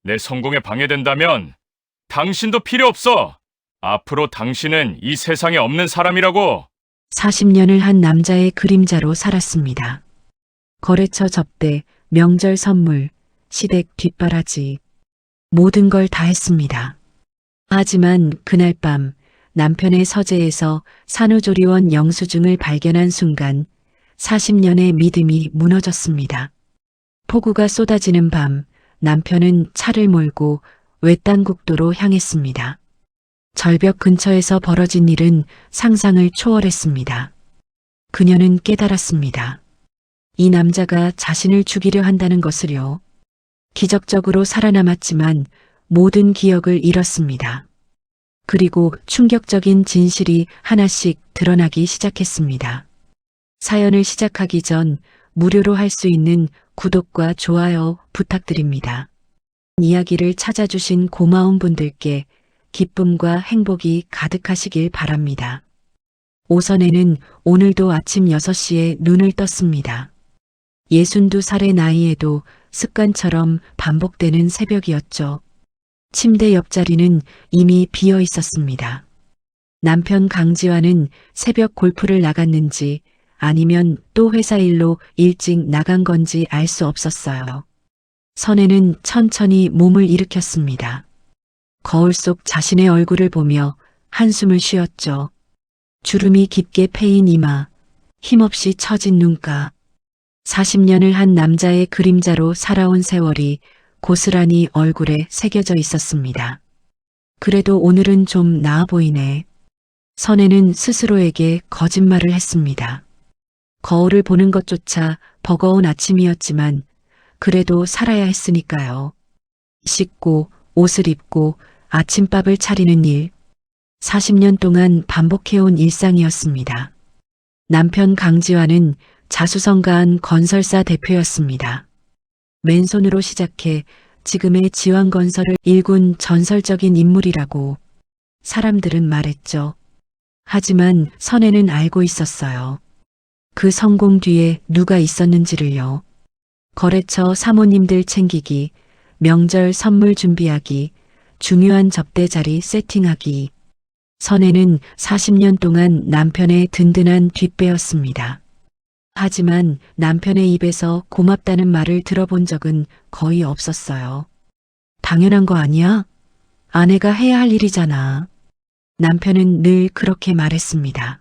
내 성공에 방해된다면 당신도 필요 없어. 앞으로 당신은 이 세상에 없는 사람이라고. 40년을 한 남자의 그림자로 살았습니다. 거래처 접대, 명절 선물, 시댁 뒷바라지, 모든 걸 다 했습니다. 하지만 그날 밤 남편의 서재에서 산후조리원 영수증을 발견한 순간 40년의 믿음이 무너졌습니다. 폭우가 쏟아지는 밤 남편은 차를 몰고 외딴 국도로 향했습니다. 절벽 근처에서 벌어진 일은 상상을 초월했습니다. 그녀는 깨달았습니다. 이 남자가 자신을 죽이려 한다는 것을요. 기적적으로 살아남았지만 모든 기억을 잃었습니다. 그리고 충격적인 진실이 하나씩 드러나기 시작했습니다. 사연을 시작하기 전 무료로 할 수 있는 구독과 좋아요 부탁드립니다. 이야기를 찾아주신 고마운 분들께 기쁨과 행복이 가득하시길 바랍니다. 오선에는 오늘도 아침 6시에 눈을 떴습니다. 62살의 나이에도 습관처럼 반복되는 새벽이었죠. 침대 옆자리는 이미 비어 있었습니다. 남편 강지환은 새벽 골프를 나갔는지 아니면 또 회사 일로 일찍 나간 건지 알 수 없었어요. 선혜는 천천히 몸을 일으켰습니다. 거울 속 자신의 얼굴을 보며 한숨을 쉬었죠. 주름이 깊게 패인 이마, 힘없이 처진 눈가. 40년을 한 남자의 그림자로 살아온 세월이 고스란히 얼굴에 새겨져 있었습니다. 그래도 오늘은 좀 나아 보이네. 선혜는 스스로에게 거짓말을 했습니다. 거울을 보는 것조차 버거운 아침이었지만 그래도 살아야 했으니까요. 씻고 옷을 입고 아침밥을 차리는 일. 40년 동안 반복해온 일상이었습니다. 남편 강지환은 자수성가한 건설사 대표였습니다. 맨손으로 시작해 지금의 지환건설을 일군 전설적인 인물이라고 사람들은 말했죠. 하지만 선혜는 알고 있었어요. 그 성공 뒤에 누가 있었는지를요. 거래처 사모님들 챙기기, 명절 선물 준비하기, 중요한 접대 자리 세팅하기. 선혜는 40년 동안 남편의 든든한 뒷배였습니다. 하지만 남편의 입에서 고맙다는 말을 들어본 적은 거의 없었어요. 당연한 거 아니야? 아내가 해야 할 일이잖아. 남편은 늘 그렇게 말했습니다.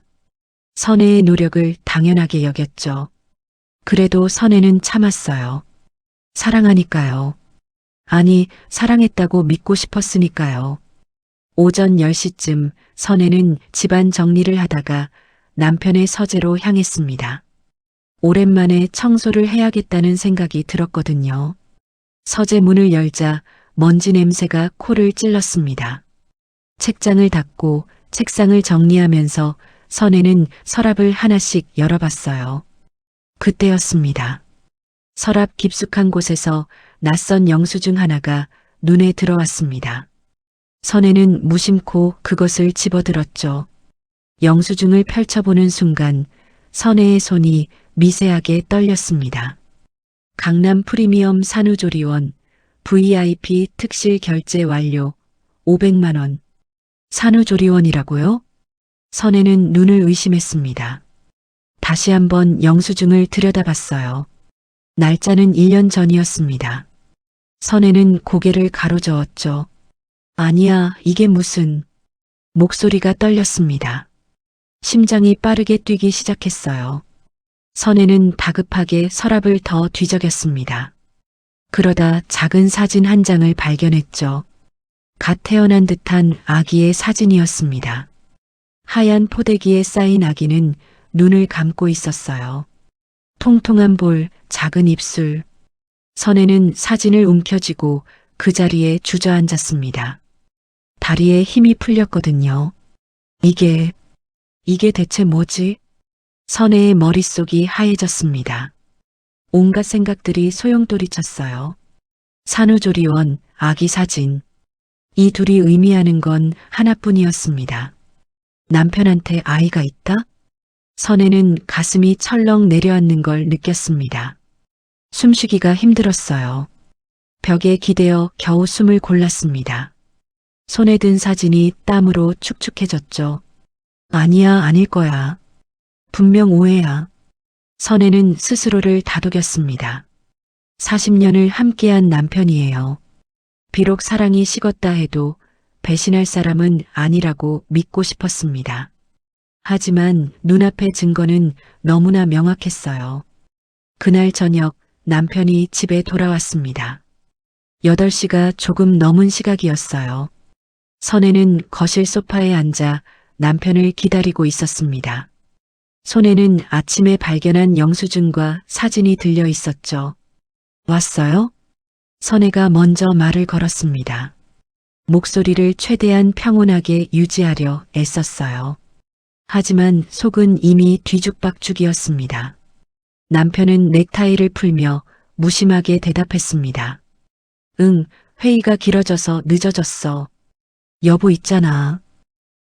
선혜의 노력을 당연하게 여겼죠. 그래도 선혜는 참았어요. 사랑하니까요. 아니, 사랑했다고 믿고 싶었으니까요. 오전 10시쯤 선혜는 집안 정리를 하다가 남편의 서재로 향했습니다. 오랜만에 청소를 해야겠다는 생각이 들었거든요. 서재 문을 열자 먼지 냄새가 코를 찔렀습니다. 책장을 닫고 책상을 정리하면서 선혜는 서랍을 하나씩 열어봤어요. 그때였습니다. 서랍 깊숙한 곳에서 낯선 영수증 하나가 눈에 들어왔습니다. 선혜는 무심코 그것을 집어들었죠. 영수증을 펼쳐보는 순간 선혜의 손이 미세하게 떨렸습니다. 강남 프리미엄 산후조리원 VIP 특실 결제 완료 500만 원. 산후조리원이라고요? 선혜는 눈을 의심했습니다. 다시 한번 영수증을 들여다봤어요. 날짜는 1년 전이었습니다. 선혜는 고개를 가로저었죠. 아니야, 이게 무슨... 목소리가 떨렸습니다. 심장이 빠르게 뛰기 시작했어요. 선혜는 다급하게 서랍을 더 뒤적였습니다. 그러다 작은 사진 한 장을 발견했죠. 갓 태어난 듯한 아기의 사진이었습니다. 하얀 포대기에 쌓인 아기는 눈을 감고 있었어요. 통통한 볼, 작은 입술. 선혜는 사진을 움켜쥐고 그 자리에 주저앉았습니다. 다리에 힘이 풀렸거든요. 이게 대체 뭐지? 선혜의 머릿속이 하얘졌습니다. 온갖 생각들이 소용돌이쳤어요. 산후조리원, 아기 사진. 이 둘이 의미하는 건 하나뿐이었습니다. 남편한테 아이가 있다? 선혜는 가슴이 철렁 내려앉는 걸 느꼈습니다. 숨쉬기가 힘들었어요. 벽에 기대어 겨우 숨을 골랐습니다. 손에 든 사진이 땀으로 축축해졌죠. 아니야, 아닐 거야. 분명 오해야. 선혜는 스스로를 다독였습니다. 40년을 함께한 남편이에요. 비록 사랑이 식었다 해도 배신할 사람은 아니라고 믿고 싶었습니다. 하지만 눈앞의 증거는 너무나 명확했어요. 그날 저녁 남편이 집에 돌아왔습니다. 8시가 조금 넘은 시각이었어요. 선혜는 거실 소파에 앉아 남편을 기다리고 있었습니다. 손에는 아침에 발견한 영수증과 사진이 들려 있었죠. 왔어요? 선혜가 먼저 말을 걸었습니다. 목소리를 최대한 평온하게 유지하려 애썼어요. 하지만 속은 이미 뒤죽박죽이었습니다. 남편은 넥타이를 풀며 무심하게 대답했습니다. 응, 회의가 길어져서 늦어졌어. 여보 있잖아.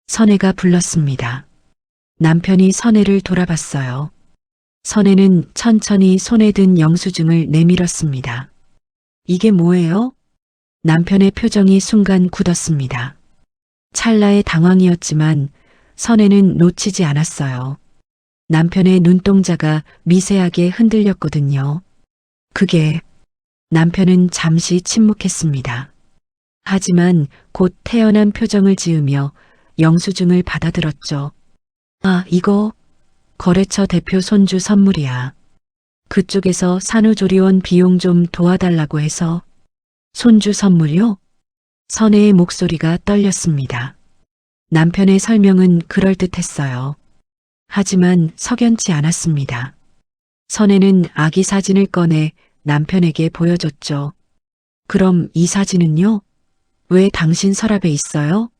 선혜가 불렀습니다. 남편이 선혜를 돌아봤어요. 선혜는 천천히 손에 든 영수증을 내밀었습니다. 이게 뭐예요? 남편의 표정이 순간 굳었습니다. 찰나의 당황이었지만 선혜는 놓치지 않았어요. 남편의 눈동자가 미세하게 흔들렸거든요. 그게 남편은 잠시 침묵했습니다. 하지만 곧 태연한 표정을 지으며 영수증을 받아들었죠. 아, 이거 거래처 대표 손주 선물이야. 그쪽에서 산후조리원 비용 좀 도와달라고 해서. 손주 선물이요? 선혜의 목소리가 떨렸습니다. 남편의 설명은 그럴듯했어요. 하지만 석연치 않았습니다. 선혜는 아기 사진을 꺼내 남편에게 보여줬죠. 그럼 이 사진은요? 왜 당신 서랍에 있어요?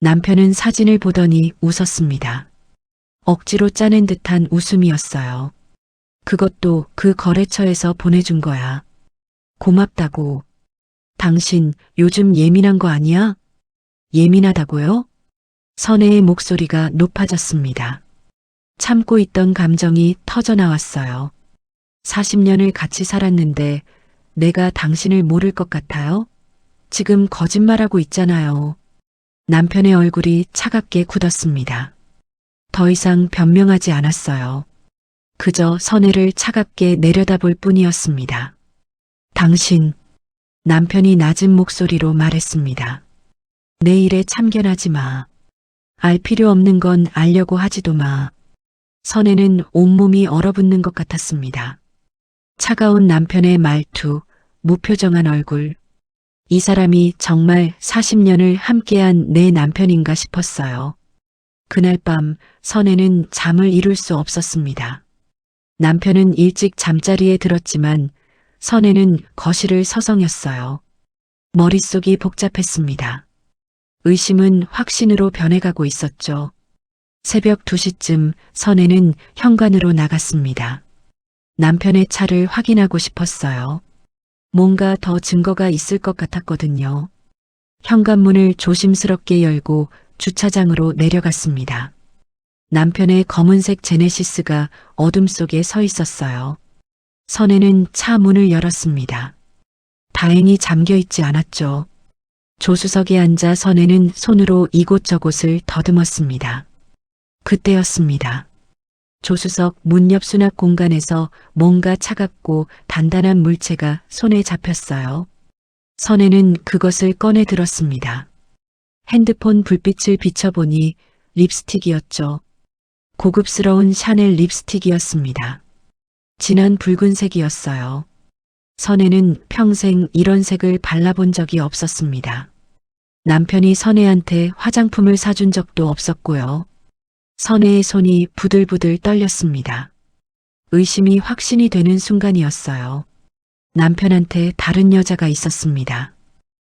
남편은 사진을 보더니 웃었습니다. 억지로 짜낸 듯한 웃음이었어요. 그것도 그 거래처에서 보내준 거야. 고맙다고. 당신 요즘 예민한 거 아니야? 예민하다고요? 선혜의 목소리가 높아졌습니다. 참고 있던 감정이 터져나왔어요. 40년을 같이 살았는데 내가 당신을 모를 것 같아요? 지금 거짓말하고 있잖아요. 남편의 얼굴이 차갑게 굳었습니다. 더 이상 변명하지 않았어요. 그저 선혜를 차갑게 내려다볼 뿐이었습니다. 당신, 남편이 낮은 목소리로 말했습니다. 내 일에 참견하지 마. 알 필요 없는 건 알려고 하지도 마. 선혜는 온몸이 얼어붙는 것 같았습니다. 차가운 남편의 말투, 무표정한 얼굴. 이 사람이 정말 40년을 함께한 내 남편인가 싶었어요. 그날 밤 선혜는 잠을 이룰 수 없었습니다. 남편은 일찍 잠자리에 들었지만 선혜는 거실을 서성였어요. 머릿속이 복잡했습니다. 의심은 확신으로 변해가고 있었죠. 새벽 2시쯤 선혜는 현관으로 나갔습니다. 남편의 차를 확인하고 싶었어요. 뭔가 더 증거가 있을 것 같았거든요. 현관문을 조심스럽게 열고 주차장으로 내려갔습니다. 남편의 검은색 제네시스가 어둠 속에 서 있었어요. 선혜는 차 문을 열었습니다. 다행히 잠겨 있지 않았죠. 조수석에 앉아 선혜는 손으로 이곳저곳을 더듬었습니다. 그때였습니다. 조수석 문 옆 수납 공간에서 뭔가 차갑고 단단한 물체가 손에 잡혔어요. 선혜는 그것을 꺼내 들었습니다. 핸드폰 불빛을 비춰보니 립스틱이었죠. 고급스러운 샤넬 립스틱이었습니다. 진한 붉은색이었어요. 선혜는 평생 이런 색을 발라본 적이 없었습니다. 남편이 선혜한테 화장품을 사준 적도 없었고요. 선혜의 손이 부들부들 떨렸습니다. 의심이 확신이 되는 순간이었어요. 남편한테 다른 여자가 있었습니다.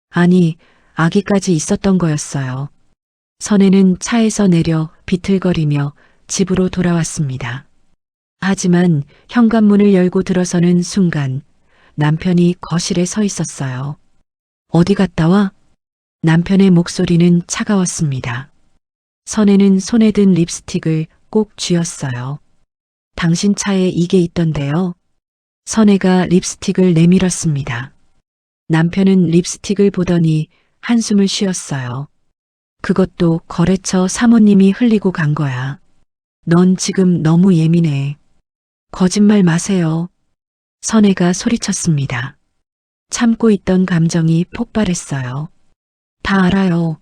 아니, 아기까지 있었던 거였어요. 선혜는 차에서 내려 비틀거리며 집으로 돌아왔습니다. 하지만 현관문을 열고 들어서는 순간 남편이 거실에 서 있었어요. 어디 갔다 와? 남편의 목소리는 차가웠습니다. 선혜는 손에 든 립스틱을 꼭 쥐었어요. 당신 차에 이게 있던데요. 선혜가 립스틱을 내밀었습니다. 남편은 립스틱을 보더니 한숨을 쉬었어요. 그것도 거래처 사모님이 흘리고 간 거야. 넌 지금 너무 예민해. 거짓말 마세요. 선혜가 소리쳤습니다. 참고 있던 감정이 폭발했어요. 다 알아요.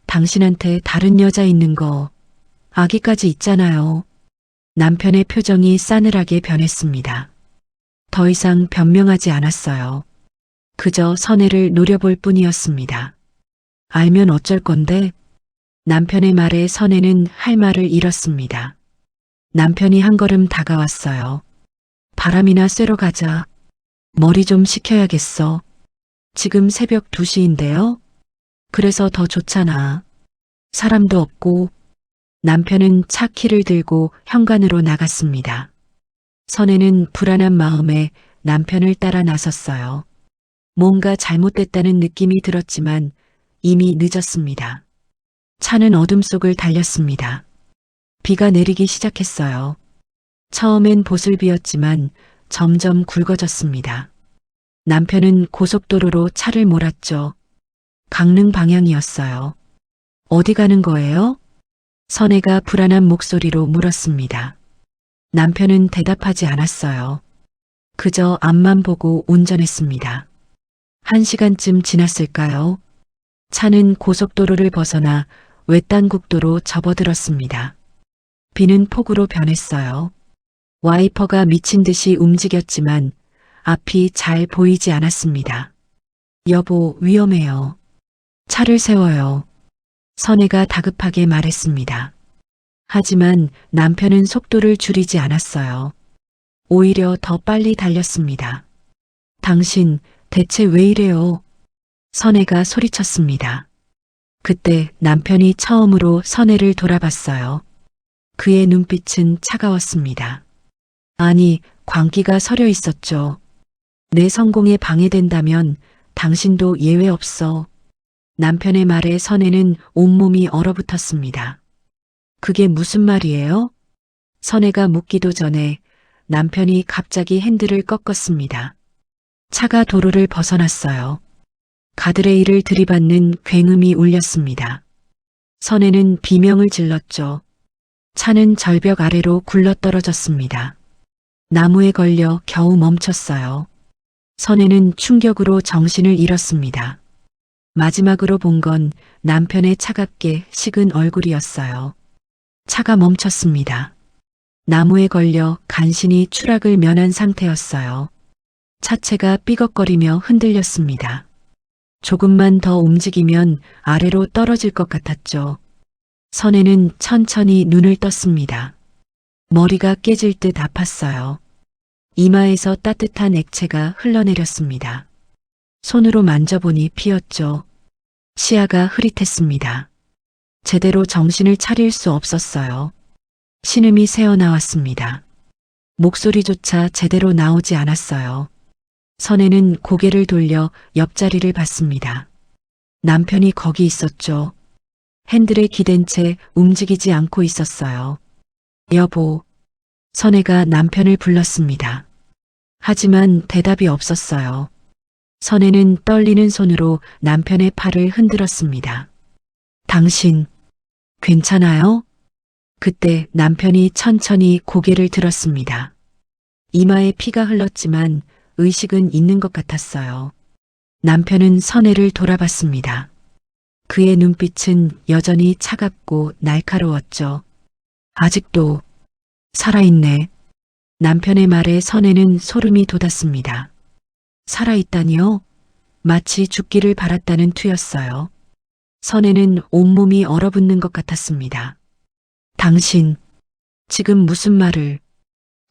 당신한테 다른 여자 있는 거, 아기까지 있잖아요. 남편의 표정이 싸늘하게 변했습니다. 더 이상 변명하지 않았어요. 그저 선혜를 노려볼 뿐이었습니다. 알면 어쩔 건데? 남편의 말에 선혜는 할 말을 잃었습니다. 남편이 한 걸음 다가왔어요. 바람이나 쐬러 가자. 머리 좀 식혀야겠어. 지금 새벽 2시인데요? 그래서 더 좋잖아. 사람도 없고. 남편은 차 키를 들고 현관으로 나갔습니다. 선혜는 불안한 마음에 남편을 따라 나섰어요. 뭔가 잘못됐다는 느낌이 들었지만 이미 늦었습니다. 차는 어둠 속을 달렸습니다. 비가 내리기 시작했어요. 처음엔 보슬비였지만 점점 굵어졌습니다. 남편은 고속도로로 차를 몰았죠. 강릉 방향이었어요. 어디 가는 거예요? 선혜가 불안한 목소리로 물었습니다. 남편은 대답하지 않았어요. 그저 앞만 보고 운전했습니다. 1시간쯤 지났을까요? 차는 고속도로를 벗어나 외딴 국도로 접어들었습니다. 비는 폭우로 변했어요. 와이퍼가 미친 듯이 움직였지만 앞이 잘 보이지 않았습니다. 여보, 위험해요. 차를 세워요. 선혜가 다급하게 말했습니다. 하지만 남편은 속도를 줄이지 않았어요. 오히려 더 빨리 달렸습니다. 당신 대체 왜 이래요? 선혜가 소리쳤습니다. 그때 남편이 처음으로 선혜를 돌아봤어요. 그의 눈빛은 차가웠습니다. 아니, 광기가 서려 있었죠. 내 성공에 방해된다면 당신도 예외 없어. 남편의 말에 선혜는 온몸이 얼어붙었습니다. 그게 무슨 말이에요? 선혜가 묻기도 전에 남편이 갑자기 핸들을 꺾었습니다. 차가 도로를 벗어났어요. 가드레일을 들이받는 굉음이 울렸습니다. 선혜는 비명을 질렀죠. 차는 절벽 아래로 굴러떨어졌습니다. 나무에 걸려 겨우 멈췄어요. 선혜는 충격으로 정신을 잃었습니다. 마지막으로 본 건 남편의 차갑게 식은 얼굴이었어요. 차가 멈췄습니다. 나무에 걸려 간신히 추락을 면한 상태였어요. 차체가 삐걱거리며 흔들렸습니다. 조금만 더 움직이면 아래로 떨어질 것 같았죠. 선혜는 천천히 눈을 떴습니다. 머리가 깨질 듯 아팠어요. 이마에서 따뜻한 액체가 흘러내렸습니다. 손으로 만져보니 피였죠. 시야가 흐릿했습니다. 제대로 정신을 차릴 수 없었어요. 신음이 새어나왔습니다. 목소리조차 제대로 나오지 않았어요. 선혜는 고개를 돌려 옆자리를 봤습니다. 남편이 거기 있었죠. 핸들에 기댄 채 움직이지 않고 있었어요. 여보. 선혜가 남편을 불렀습니다. 하지만 대답이 없었어요. 선혜는 떨리는 손으로 남편의 팔을 흔들었습니다. 당신, 괜찮아요? 그때 남편이 천천히 고개를 들었습니다. 이마에 피가 흘렀지만 의식은 있는 것 같았어요. 남편은 선혜를 돌아봤습니다. 그의 눈빛은 여전히 차갑고 날카로웠죠. 아직도 살아있네. 남편의 말에 선혜는 소름이 돋았습니다. 살아있다니요? 마치 죽기를 바랐다는 투였어요. 선혜는 온몸이 얼어붙는 것 같았습니다. 당신, 지금 무슨 말을?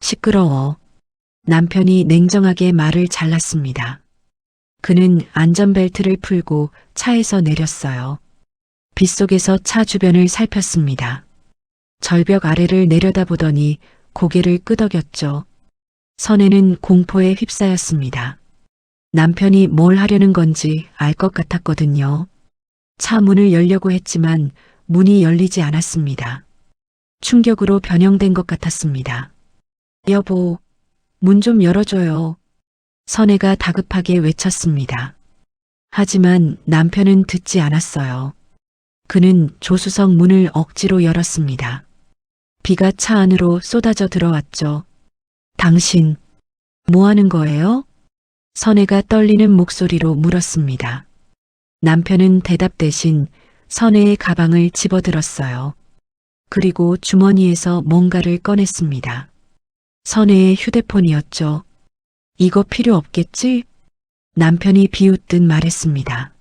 시끄러워. 남편이 냉정하게 말을 잘랐습니다. 그는 안전벨트를 풀고 차에서 내렸어요. 빗속에서 차 주변을 살폈습니다. 절벽 아래를 내려다보더니 고개를 끄덕였죠. 선혜는 공포에 휩싸였습니다. 남편이 뭘 하려는 건지 알 것 같았거든요. 차 문을 열려고 했지만 문이 열리지 않았습니다. 충격으로 변형된 것 같았습니다. 여보, 문 좀 열어줘요. 선혜가 다급하게 외쳤습니다. 하지만 남편은 듣지 않았어요. 그는 조수석 문을 억지로 열었습니다. 비가 차 안으로 쏟아져 들어왔죠. 당신, 뭐 하는 거예요? 선혜가 떨리는 목소리로 물었습니다. 남편은 대답 대신 선혜의 가방을 집어들었어요. 그리고 주머니에서 뭔가를 꺼냈습니다. 선혜의 휴대폰이었죠. 이거 필요 없겠지? 남편이 비웃듯 말했습니다.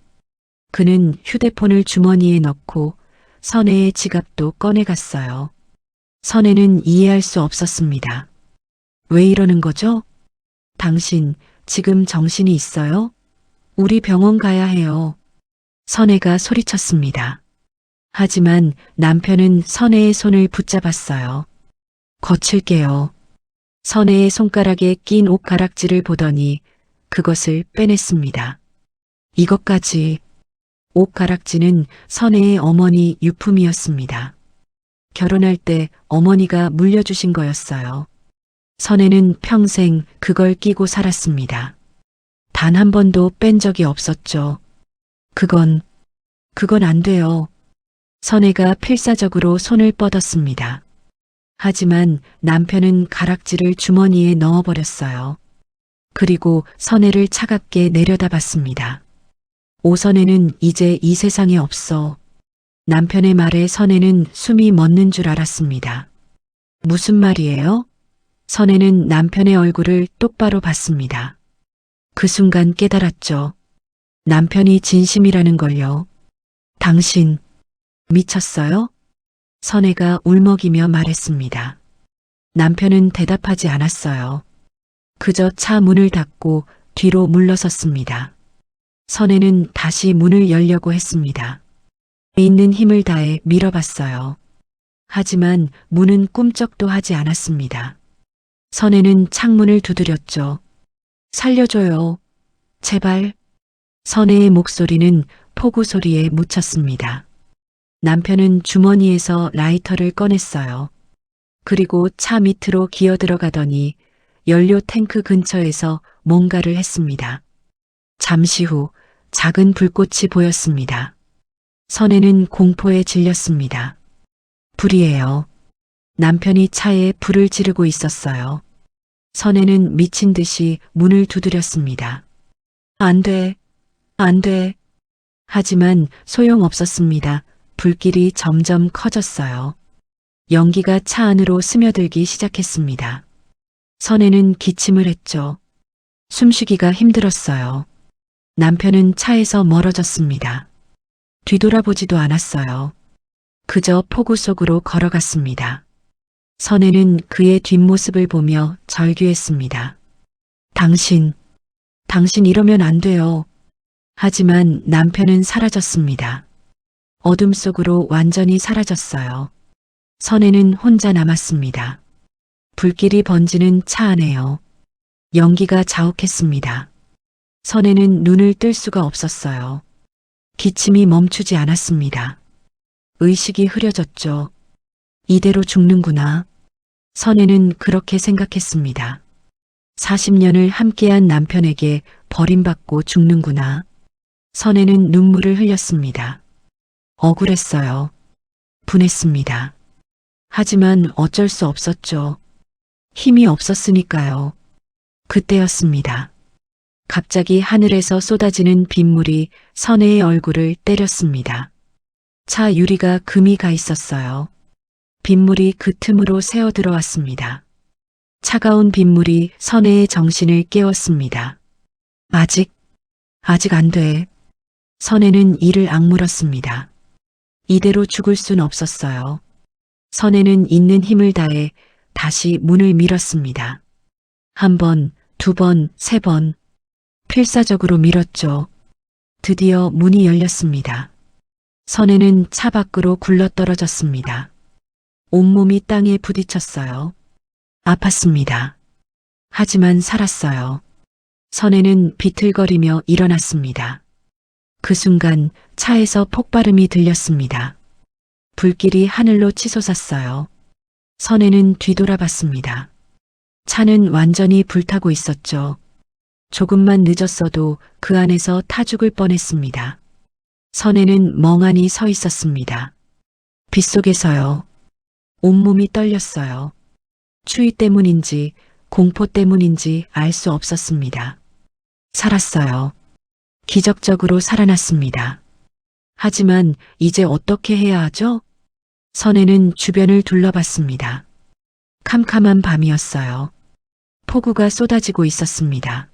그는 휴대폰을 주머니에 넣고 선혜의 지갑도 꺼내갔어요. 선혜는 이해할 수 없었습니다. 왜 이러는 거죠? 당신 지금 정신이 있어요? 우리 병원 가야 해요. 선혜가 소리쳤습니다. 하지만 남편은 선혜의 손을 붙잡았어요. 거칠게요. 선혜의 손가락에 낀 옷가락지를 보더니 그것을 빼냈습니다. 이것까지. 옷가락지는 선혜의 어머니 유품이었습니다. 결혼할 때 어머니가 물려주신 거였어요. 선혜는 평생 그걸 끼고 살았습니다. 단 한 번도 뺀 적이 없었죠. 그건 안 돼요. 선혜가 필사적으로 손을 뻗었습니다. 하지만 남편은 가락지를 주머니에 넣어버렸어요. 그리고 선혜를 차갑게 내려다봤습니다. 오선혜는 이제 이 세상에 없어. 남편의 말에 선혜는 숨이 멎는 줄 알았습니다. 무슨 말이에요? 선혜는 남편의 얼굴을 똑바로 봤습니다. 그 순간 깨달았죠. 남편이 진심이라는 걸요. 당신, 미쳤어요? 선혜가 울먹이며 말했습니다. 남편은 대답하지 않았어요. 그저 차 문을 닫고 뒤로 물러섰습니다. 선혜는 다시 문을 열려고 했습니다. 있는 힘을 다해 밀어봤어요. 하지만 문은 꿈쩍도 하지 않았습니다. 선혜는 창문을 두드렸죠. 살려줘요. 제발. 선혜의 목소리는 폭우 소리에 묻혔습니다. 남편은 주머니에서 라이터를 꺼냈어요. 그리고 차 밑으로 기어 들어가더니 연료 탱크 근처에서 뭔가를 했습니다. 잠시 후 작은 불꽃이 보였습니다. 선혜는 공포에 질렸습니다. 불이에요. 남편이 차에 불을 지르고 있었어요. 선혜는 미친 듯이 문을 두드렸습니다. 안 돼, 안 돼. 하지만 소용없었습니다. 불길이 점점 커졌어요. 연기가 차 안으로 스며들기 시작했습니다. 선혜는 기침을 했죠. 숨쉬기가 힘들었어요. 남편은 차에서 멀어졌습니다. 뒤돌아보지도 않았어요. 그저 폭우 속으로 걸어갔습니다. 선혜는 그의 뒷모습을 보며 절규했습니다. 당신 이러면 안 돼요. 하지만 남편은 사라졌습니다. 어둠 속으로 완전히 사라졌어요. 선혜는 혼자 남았습니다. 불길이 번지는 차 안에요. 연기가 자욱했습니다. 선혜는 눈을 뜰 수가 없었어요. 기침이 멈추지 않았습니다. 의식이 흐려졌죠. 이대로 죽는구나. 선혜는 그렇게 생각했습니다. 40년을 함께한 남편에게 버림받고 죽는구나. 선혜는 눈물을 흘렸습니다. 억울했어요. 분했습니다. 하지만 어쩔 수 없었죠. 힘이 없었으니까요. 그때였습니다. 갑자기 하늘에서 쏟아지는 빗물이 선혜의 얼굴을 때렸습니다. 차 유리가 금이 가 있었어요. 빗물이 그 틈으로 새어 들어왔습니다. 차가운 빗물이 선혜의 정신을 깨웠습니다. 아직 안 돼. 선혜는 이를 악물었습니다. 이대로 죽을 순 없었어요. 선혜는 있는 힘을 다해 다시 문을 밀었습니다. 한 번, 두 번, 세 번. 필사적으로 밀었죠. 드디어 문이 열렸습니다. 선혜는 차 밖으로 굴러떨어졌습니다. 온몸이 땅에 부딪혔어요. 아팠습니다. 하지만 살았어요. 선혜는 비틀거리며 일어났습니다. 그 순간 차에서 폭발음이 들렸습니다. 불길이 하늘로 치솟았어요. 선혜는 뒤돌아봤습니다. 차는 완전히 불타고 있었죠. 조금만 늦었어도 그 안에서 타 죽을 뻔했습니다. 선혜는 멍하니 서 있었습니다. 빗속에서요. 온몸이 떨렸어요. 추위 때문인지 공포 때문인지 알 수 없었습니다. 살았어요. 기적적으로 살아났습니다. 하지만 이제 어떻게 해야 하죠? 선혜는 주변을 둘러봤습니다. 캄캄한 밤이었어요. 폭우가 쏟아지고 있었습니다.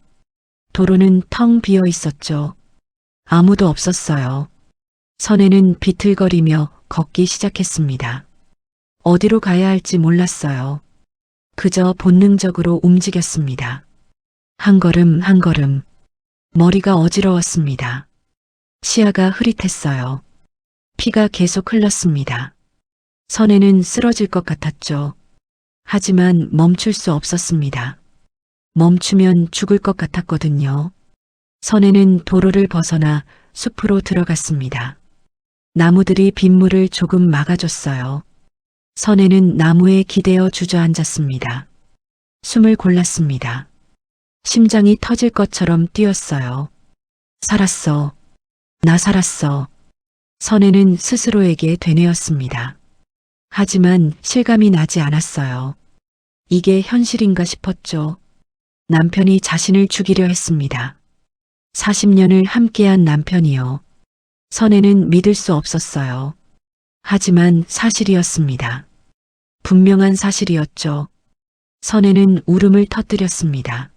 도로는 텅 비어 있었죠. 아무도 없었어요. 선혜는 비틀거리며 걷기 시작했습니다. 어디로 가야 할지 몰랐어요. 그저 본능적으로 움직였습니다. 한 걸음 한 걸음. 머리가 어지러웠습니다. 시야가 흐릿했어요. 피가 계속 흘렀습니다. 선혜는 쓰러질 것 같았죠. 하지만 멈출 수 없었습니다. 멈추면 죽을 것 같았거든요. 선혜는 도로를 벗어나 숲으로 들어갔습니다. 나무들이 빗물을 조금 막아줬어요. 선혜는 나무에 기대어 주저앉았습니다. 숨을 골랐습니다. 심장이 터질 것처럼 뛰었어요. 살았어. 나 살았어. 선혜는 스스로에게 되뇌었습니다. 하지만 실감이 나지 않았어요. 이게 현실인가 싶었죠. 남편이 자신을 죽이려 했습니다. 40년을 함께한 남편이요. 선혜는 믿을 수 없었어요. 하지만 사실이었습니다. 분명한 사실이었죠. 선혜는 울음을 터뜨렸습니다.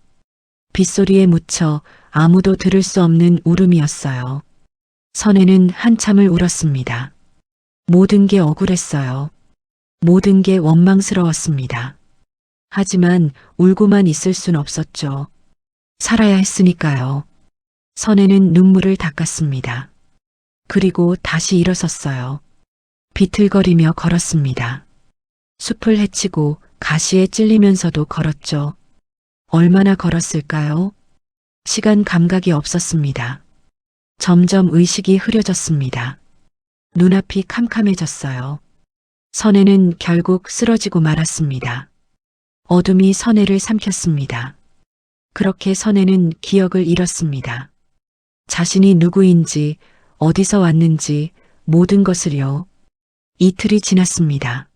빗소리에 묻혀 아무도 들을 수 없는 울음이었어요. 선혜는 한참을 울었습니다. 모든 게 억울했어요. 모든 게 원망스러웠습니다. 하지만 울고만 있을 순 없었죠. 살아야 했으니까요. 선혜는 눈물을 닦았습니다. 그리고 다시 일어섰어요. 비틀거리며 걸었습니다. 숲을 헤치고 가시에 찔리면서도 걸었죠. 얼마나 걸었을까요? 시간 감각이 없었습니다. 점점 의식이 흐려졌습니다. 눈앞이 캄캄해졌어요. 선혜는 결국 쓰러지고 말았습니다. 어둠이 선혜를 삼켰습니다. 그렇게 선혜는 기억을 잃었습니다. 자신이 누구인지, 어디서 왔는지 모든 것을요. 이틀이 지났습니다.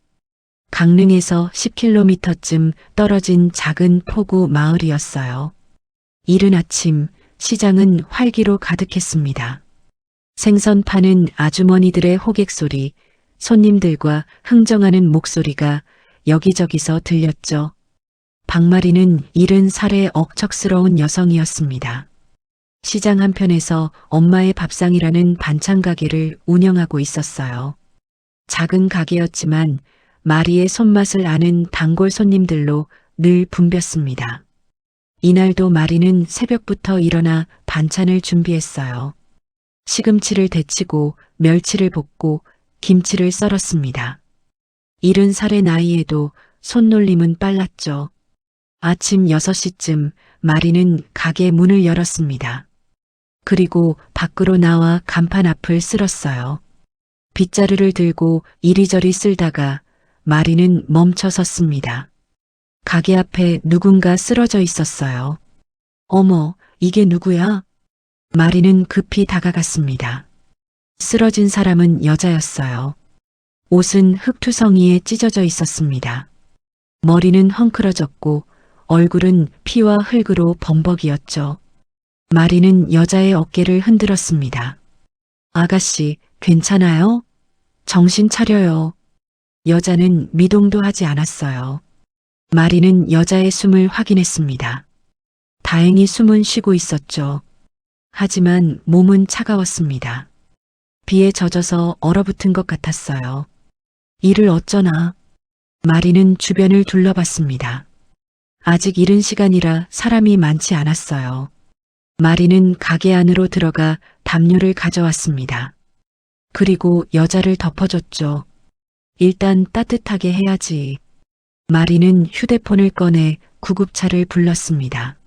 강릉에서 10km쯤 떨어진 작은 포구 마을이었어요. 이른 아침 시장은 활기로 가득했습니다. 생선 파는 아주머니들의 호객 소리, 손님들과 흥정하는 목소리가 여기저기서 들렸죠. 박마리는 70살의 억척스러운 여성이었습니다. 시장 한편에서 엄마의 밥상이라는 반찬 가게를 운영하고 있었어요. 작은 가게였지만 마리의 손맛을 아는 단골 손님들로 늘 붐볐습니다. 이날도 마리는 새벽부터 일어나 반찬을 준비했어요. 시금치를 데치고 멸치를 볶고 김치를 썰었습니다. 70살의 나이에도 손놀림은 빨랐죠. 아침 6시쯤 마리는 가게 문을 열었습니다. 그리고 밖으로 나와 간판 앞을 쓸었어요. 빗자루를 들고 이리저리 쓸다가 마리는 멈춰 섰습니다. 가게 앞에 누군가 쓰러져 있었어요. 어머, 이게 누구야? 마리는 급히 다가갔습니다. 쓰러진 사람은 여자였어요. 옷은 흙투성이에 찢어져 있었습니다. 머리는 헝클어졌고 얼굴은 피와 흙으로 범벅이었죠. 마리는 여자의 어깨를 흔들었습니다. 아가씨, 괜찮아요? 정신 차려요. 여자는 미동도 하지 않았어요. 마리는 여자의 숨을 확인했습니다. 다행히 숨은 쉬고 있었죠. 하지만 몸은 차가웠습니다. 비에 젖어서 얼어붙은 것 같았어요. 이를 어쩌나. 마리는 주변을 둘러봤습니다. 아직 이른 시간이라 사람이 많지 않았어요. 마리는 가게 안으로 들어가 담요를 가져왔습니다. 그리고 여자를 덮어줬죠. 일단 따뜻하게 해야지. 마리는 휴대폰을 꺼내 구급차를 불렀습니다.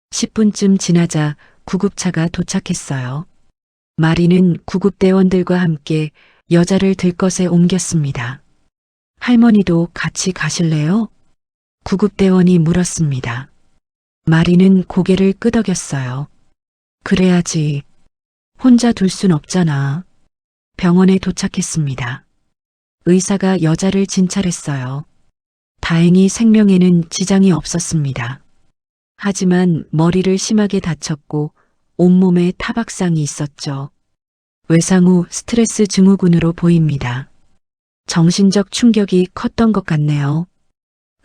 10분쯤 지나자 구급차가 도착했어요. 마리는 구급대원들과 함께 여자를 들것에 옮겼습니다. 할머니도 같이 가실래요? 구급대원이 물었습니다. 마리는 고개를 끄덕였어요. 그래야지. 혼자 둘 순 없잖아. 병원에 도착했습니다. 의사가 여자를 진찰했어요. 다행히 생명에는 지장이 없었습니다. 하지만 머리를 심하게 다쳤고 온몸에 타박상이 있었죠. 외상 후 스트레스 증후군으로 보입니다. 정신적 충격이 컸던 것 같네요.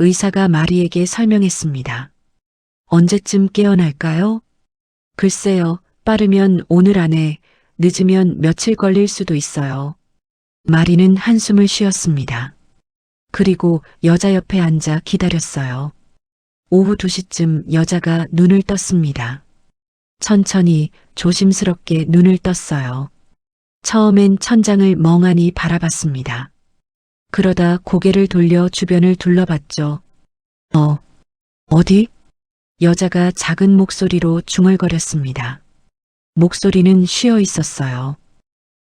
의사가 마리에게 설명했습니다. 언제쯤 깨어날까요? 글쎄요, 빠르면 오늘 안에, 늦으면 며칠 걸릴 수도 있어요. 마리는 한숨을 쉬었습니다. 그리고 여자 옆에 앉아 기다렸어요. 오후 2시쯤 여자가 눈을 떴습니다. 천천히 조심스럽게 눈을 떴어요. 처음엔 천장을 멍하니 바라봤습니다. 그러다 고개를 돌려 주변을 둘러봤죠. 어디? 여자가 작은 목소리로 중얼거렸습니다. 목소리는 쉬어 있었어요.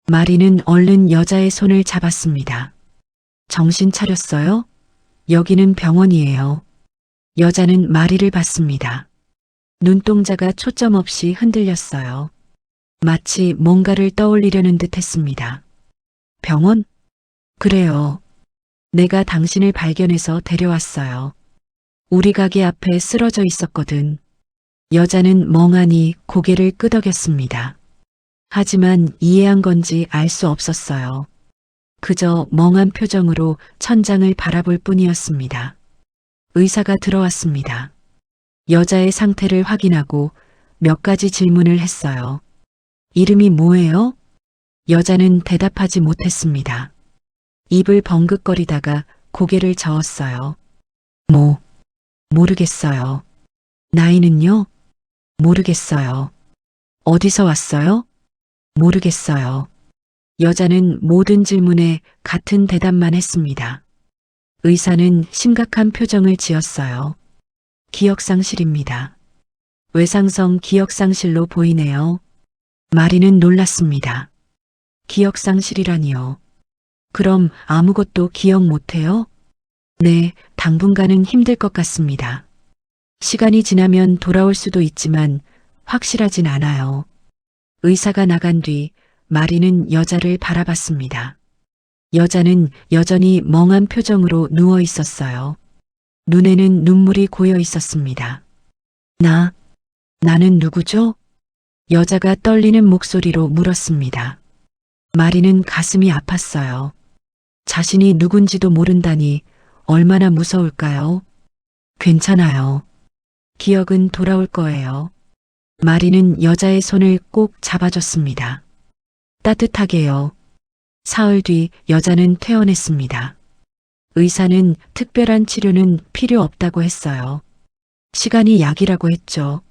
마리는 얼른 여자의 손을 잡았습니다. 정신 차렸어요? 여기는 병원이에요. 여자는 마리를 봤습니다. 눈동자가 초점 없이 흔들렸어요. 마치 뭔가를 떠올리려는 듯 했습니다. 병원? 그래요. 내가 당신을 발견해서 데려왔어요. 우리 가게 앞에 쓰러져 있었거든. 여자는 멍하니 고개를 끄덕였습니다. 하지만 이해한 건지 알 수 없었어요. 그저 멍한 표정으로 천장을 바라볼 뿐이었습니다. 의사가 들어왔습니다. 여자의 상태를 확인하고 몇 가지 질문을 했어요. 이름이 뭐예요? 여자는 대답하지 못했습니다. 입을 벙긋거리다가 고개를 저었어요. 모르겠어요. 나이는요? 모르겠어요. 어디서 왔어요? 모르겠어요. 여자는 모든 질문에 같은 대답만 했습니다. 의사는 심각한 표정을 지었어요. 기억상실입니다. 외상성 기억상실로 보이네요. 마리는 놀랐습니다. 기억상실이라니요. 그럼 아무것도 기억 못해요? 네, 당분간은 힘들 것 같습니다. 시간이 지나면 돌아올 수도 있지만 확실하진 않아요. 의사가 나간 뒤 마리는 여자를 바라봤습니다. 여자는 여전히 멍한 표정으로 누워 있었어요. 눈에는 눈물이 고여 있었습니다. 나는 누구죠? 여자가 떨리는 목소리로 물었습니다. 마리는 가슴이 아팠어요. 자신이 누군지도 모른다니 얼마나 무서울까요? 괜찮아요. 기억은 돌아올 거예요. 마리는 여자의 손을 꼭 잡아줬습니다. 따뜻하게요. 사흘 뒤 여자는 퇴원했습니다. 의사는 특별한 치료는 필요 없다고 했어요. 시간이 약이라고 했죠.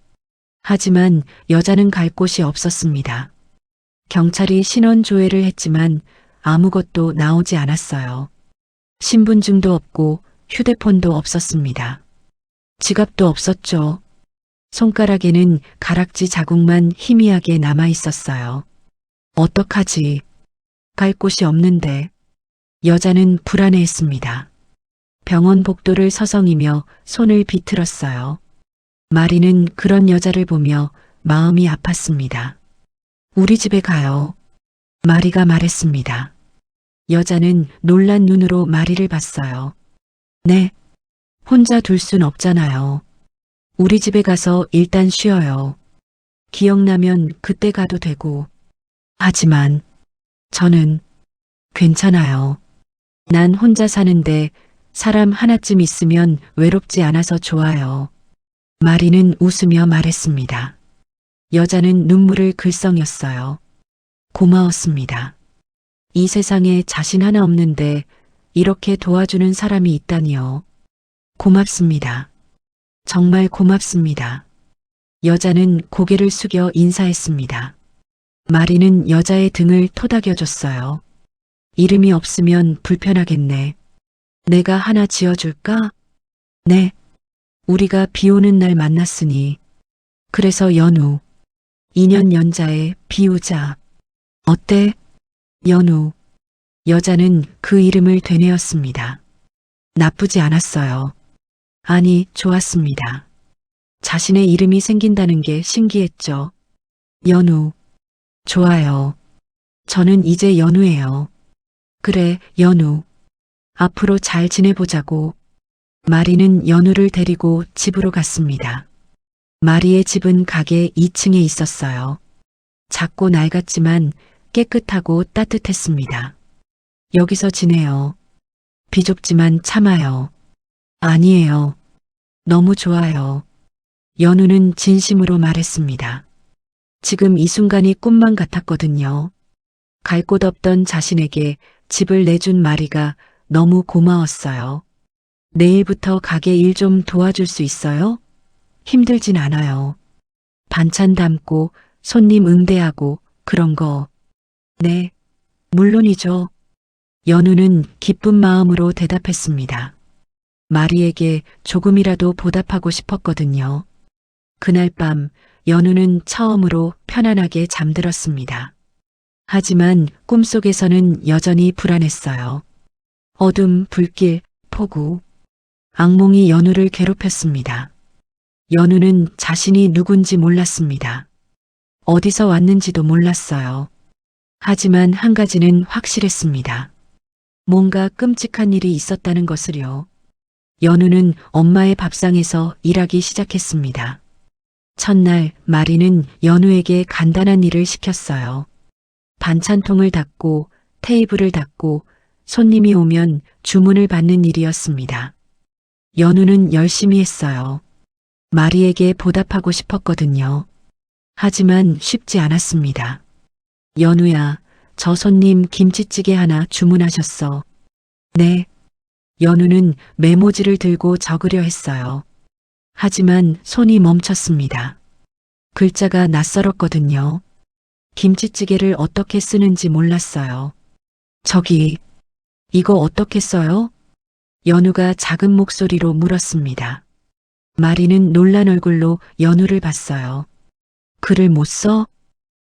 하지만 여자는 갈 곳이 없었습니다. 경찰이 신원 조회를 했지만 아무것도 나오지 않았어요. 신분증도 없고 휴대폰도 없었습니다. 지갑도 없었죠. 손가락에는 가락지 자국만 희미하게 남아 있었어요. 어떡하지? 갈 곳이 없는데. 여자는 불안해했습니다. 병원 복도를 서성이며 손을 비틀었어요. 마리는 그런 여자를 보며 마음이 아팠습니다. 우리 집에 가요. 마리가 말했습니다. 여자는 놀란 눈으로 마리를 봤어요. 네, 혼자 둘 순 없잖아요. 우리 집에 가서 일단 쉬어요. 기억나면 그때 가도 되고. 하지만 저는 괜찮아요. 난 혼자 사는데 사람 하나쯤 있으면 외롭지 않아서 좋아요. 마리는 웃으며 말했습니다. 여자는 눈물을 글썽였어요. 고마웠습니다. 이 세상에 자신 하나 없는데 이렇게 도와주는 사람이 있다니요. 고맙습니다. 정말 고맙습니다. 여자는 고개를 숙여 인사했습니다. 마리는 여자의 등을 토닥여줬어요. 이름이 없으면 불편하겠네. 내가 하나 지어줄까? 네. 우리가 비 오는 날 만났으니. 그래서 연우. 2년 연자의 비우자. 어때? 연우. 여자는 그 이름을 되뇌었습니다. 나쁘지 않았어요. 아니, 좋았습니다. 자신의 이름이 생긴다는 게 신기했죠. 연우. 좋아요. 저는 이제 연우예요. 그래, 연우. 앞으로 잘 지내보자고. 마리는 연우를 데리고 집으로 갔습니다. 마리의 집은 가게 2층에 있었어요. 작고 낡았지만 깨끗하고 따뜻했습니다. 여기서 지내요. 비좁지만 참아요. 아니에요. 너무 좋아요. 연우는 진심으로 말했습니다. 지금 이 순간이 꿈만 같았거든요. 갈 곳 없던 자신에게 집을 내준 마리가 너무 고마웠어요. 내일부터 가게 일 좀 도와줄 수 있어요? 힘들진 않아요. 반찬 담고 손님 응대하고 그런 거. 네, 물론이죠. 연우는 기쁜 마음으로 대답했습니다. 마리에게 조금이라도 보답하고 싶었거든요. 그날 밤 연우는 처음으로 편안하게 잠들었습니다. 하지만 꿈속에서는 여전히 불안했어요. 어둠, 불길, 폭우. 악몽이 연우를 괴롭혔습니다. 연우는 자신이 누군지 몰랐습니다. 어디서 왔는지도 몰랐어요. 하지만 한 가지는 확실했습니다. 뭔가 끔찍한 일이 있었다는 것을요. 연우는 엄마의 밥상에서 일하기 시작했습니다. 첫날 마리는 연우에게 간단한 일을 시켰어요. 반찬통을 닦고 테이블을 닦고 손님이 오면 주문을 받는 일이었습니다. 연우는 열심히 했어요. 마리에게 보답하고 싶었거든요. 하지만 쉽지 않았습니다. 연우야, 저 손님 김치찌개 하나 주문하셨어. 네. 연우는 메모지를 들고 적으려 했어요. 하지만 손이 멈췄습니다. 글자가 낯설었거든요. 김치찌개를 어떻게 쓰는지 몰랐어요. 저기, 이거 어떻게 써요? 연우가 작은 목소리로 물었습니다. 마리는 놀란 얼굴로 연우를 봤어요. 글을 못 써?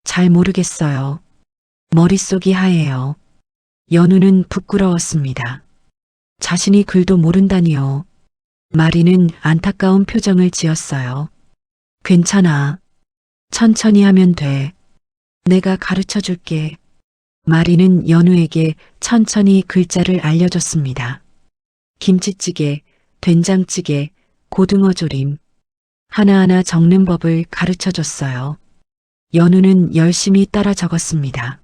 잘 모르겠어요. 머릿속이 하얘요. 연우는 부끄러웠습니다. 자신이 글도 모른다니요. 마리는 안타까운 표정을 지었어요. 괜찮아. 천천히 하면 돼. 내가 가르쳐 줄게. 마리는 연우에게 천천히 글자를 알려줬습니다. 김치찌개, 된장찌개, 고등어 조림. 하나하나 적는 법을 가르쳐 줬어요. 연우는 열심히 따라 적었습니다.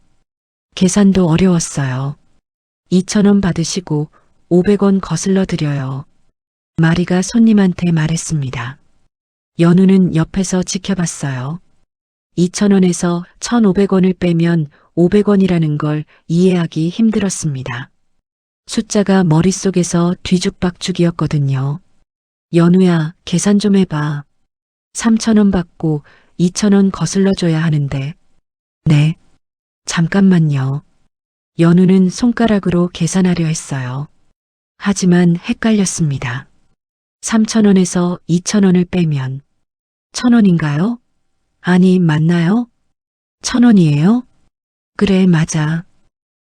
계산도 어려웠어요. 2,000원 받으시고 500원 거슬러 드려요. 마리가 손님한테 말했습니다. 연우는 옆에서 지켜봤어요. 2,000원에서 1,500원을 빼면 500원이라는 걸 이해하기 힘들었습니다. 숫자가 머릿속에서 뒤죽박죽이었거든요. 연우야, 계산 좀 해봐. 3,000원 받고 2,000원 거슬러 줘야 하는데. 네. 잠깐만요. 연우는 손가락으로 계산하려 했어요. 하지만 헷갈렸습니다. 3,000원에서 2,000원을 빼면 1,000원인가요? 아니, 맞나요? 1,000원이에요? 그래, 맞아.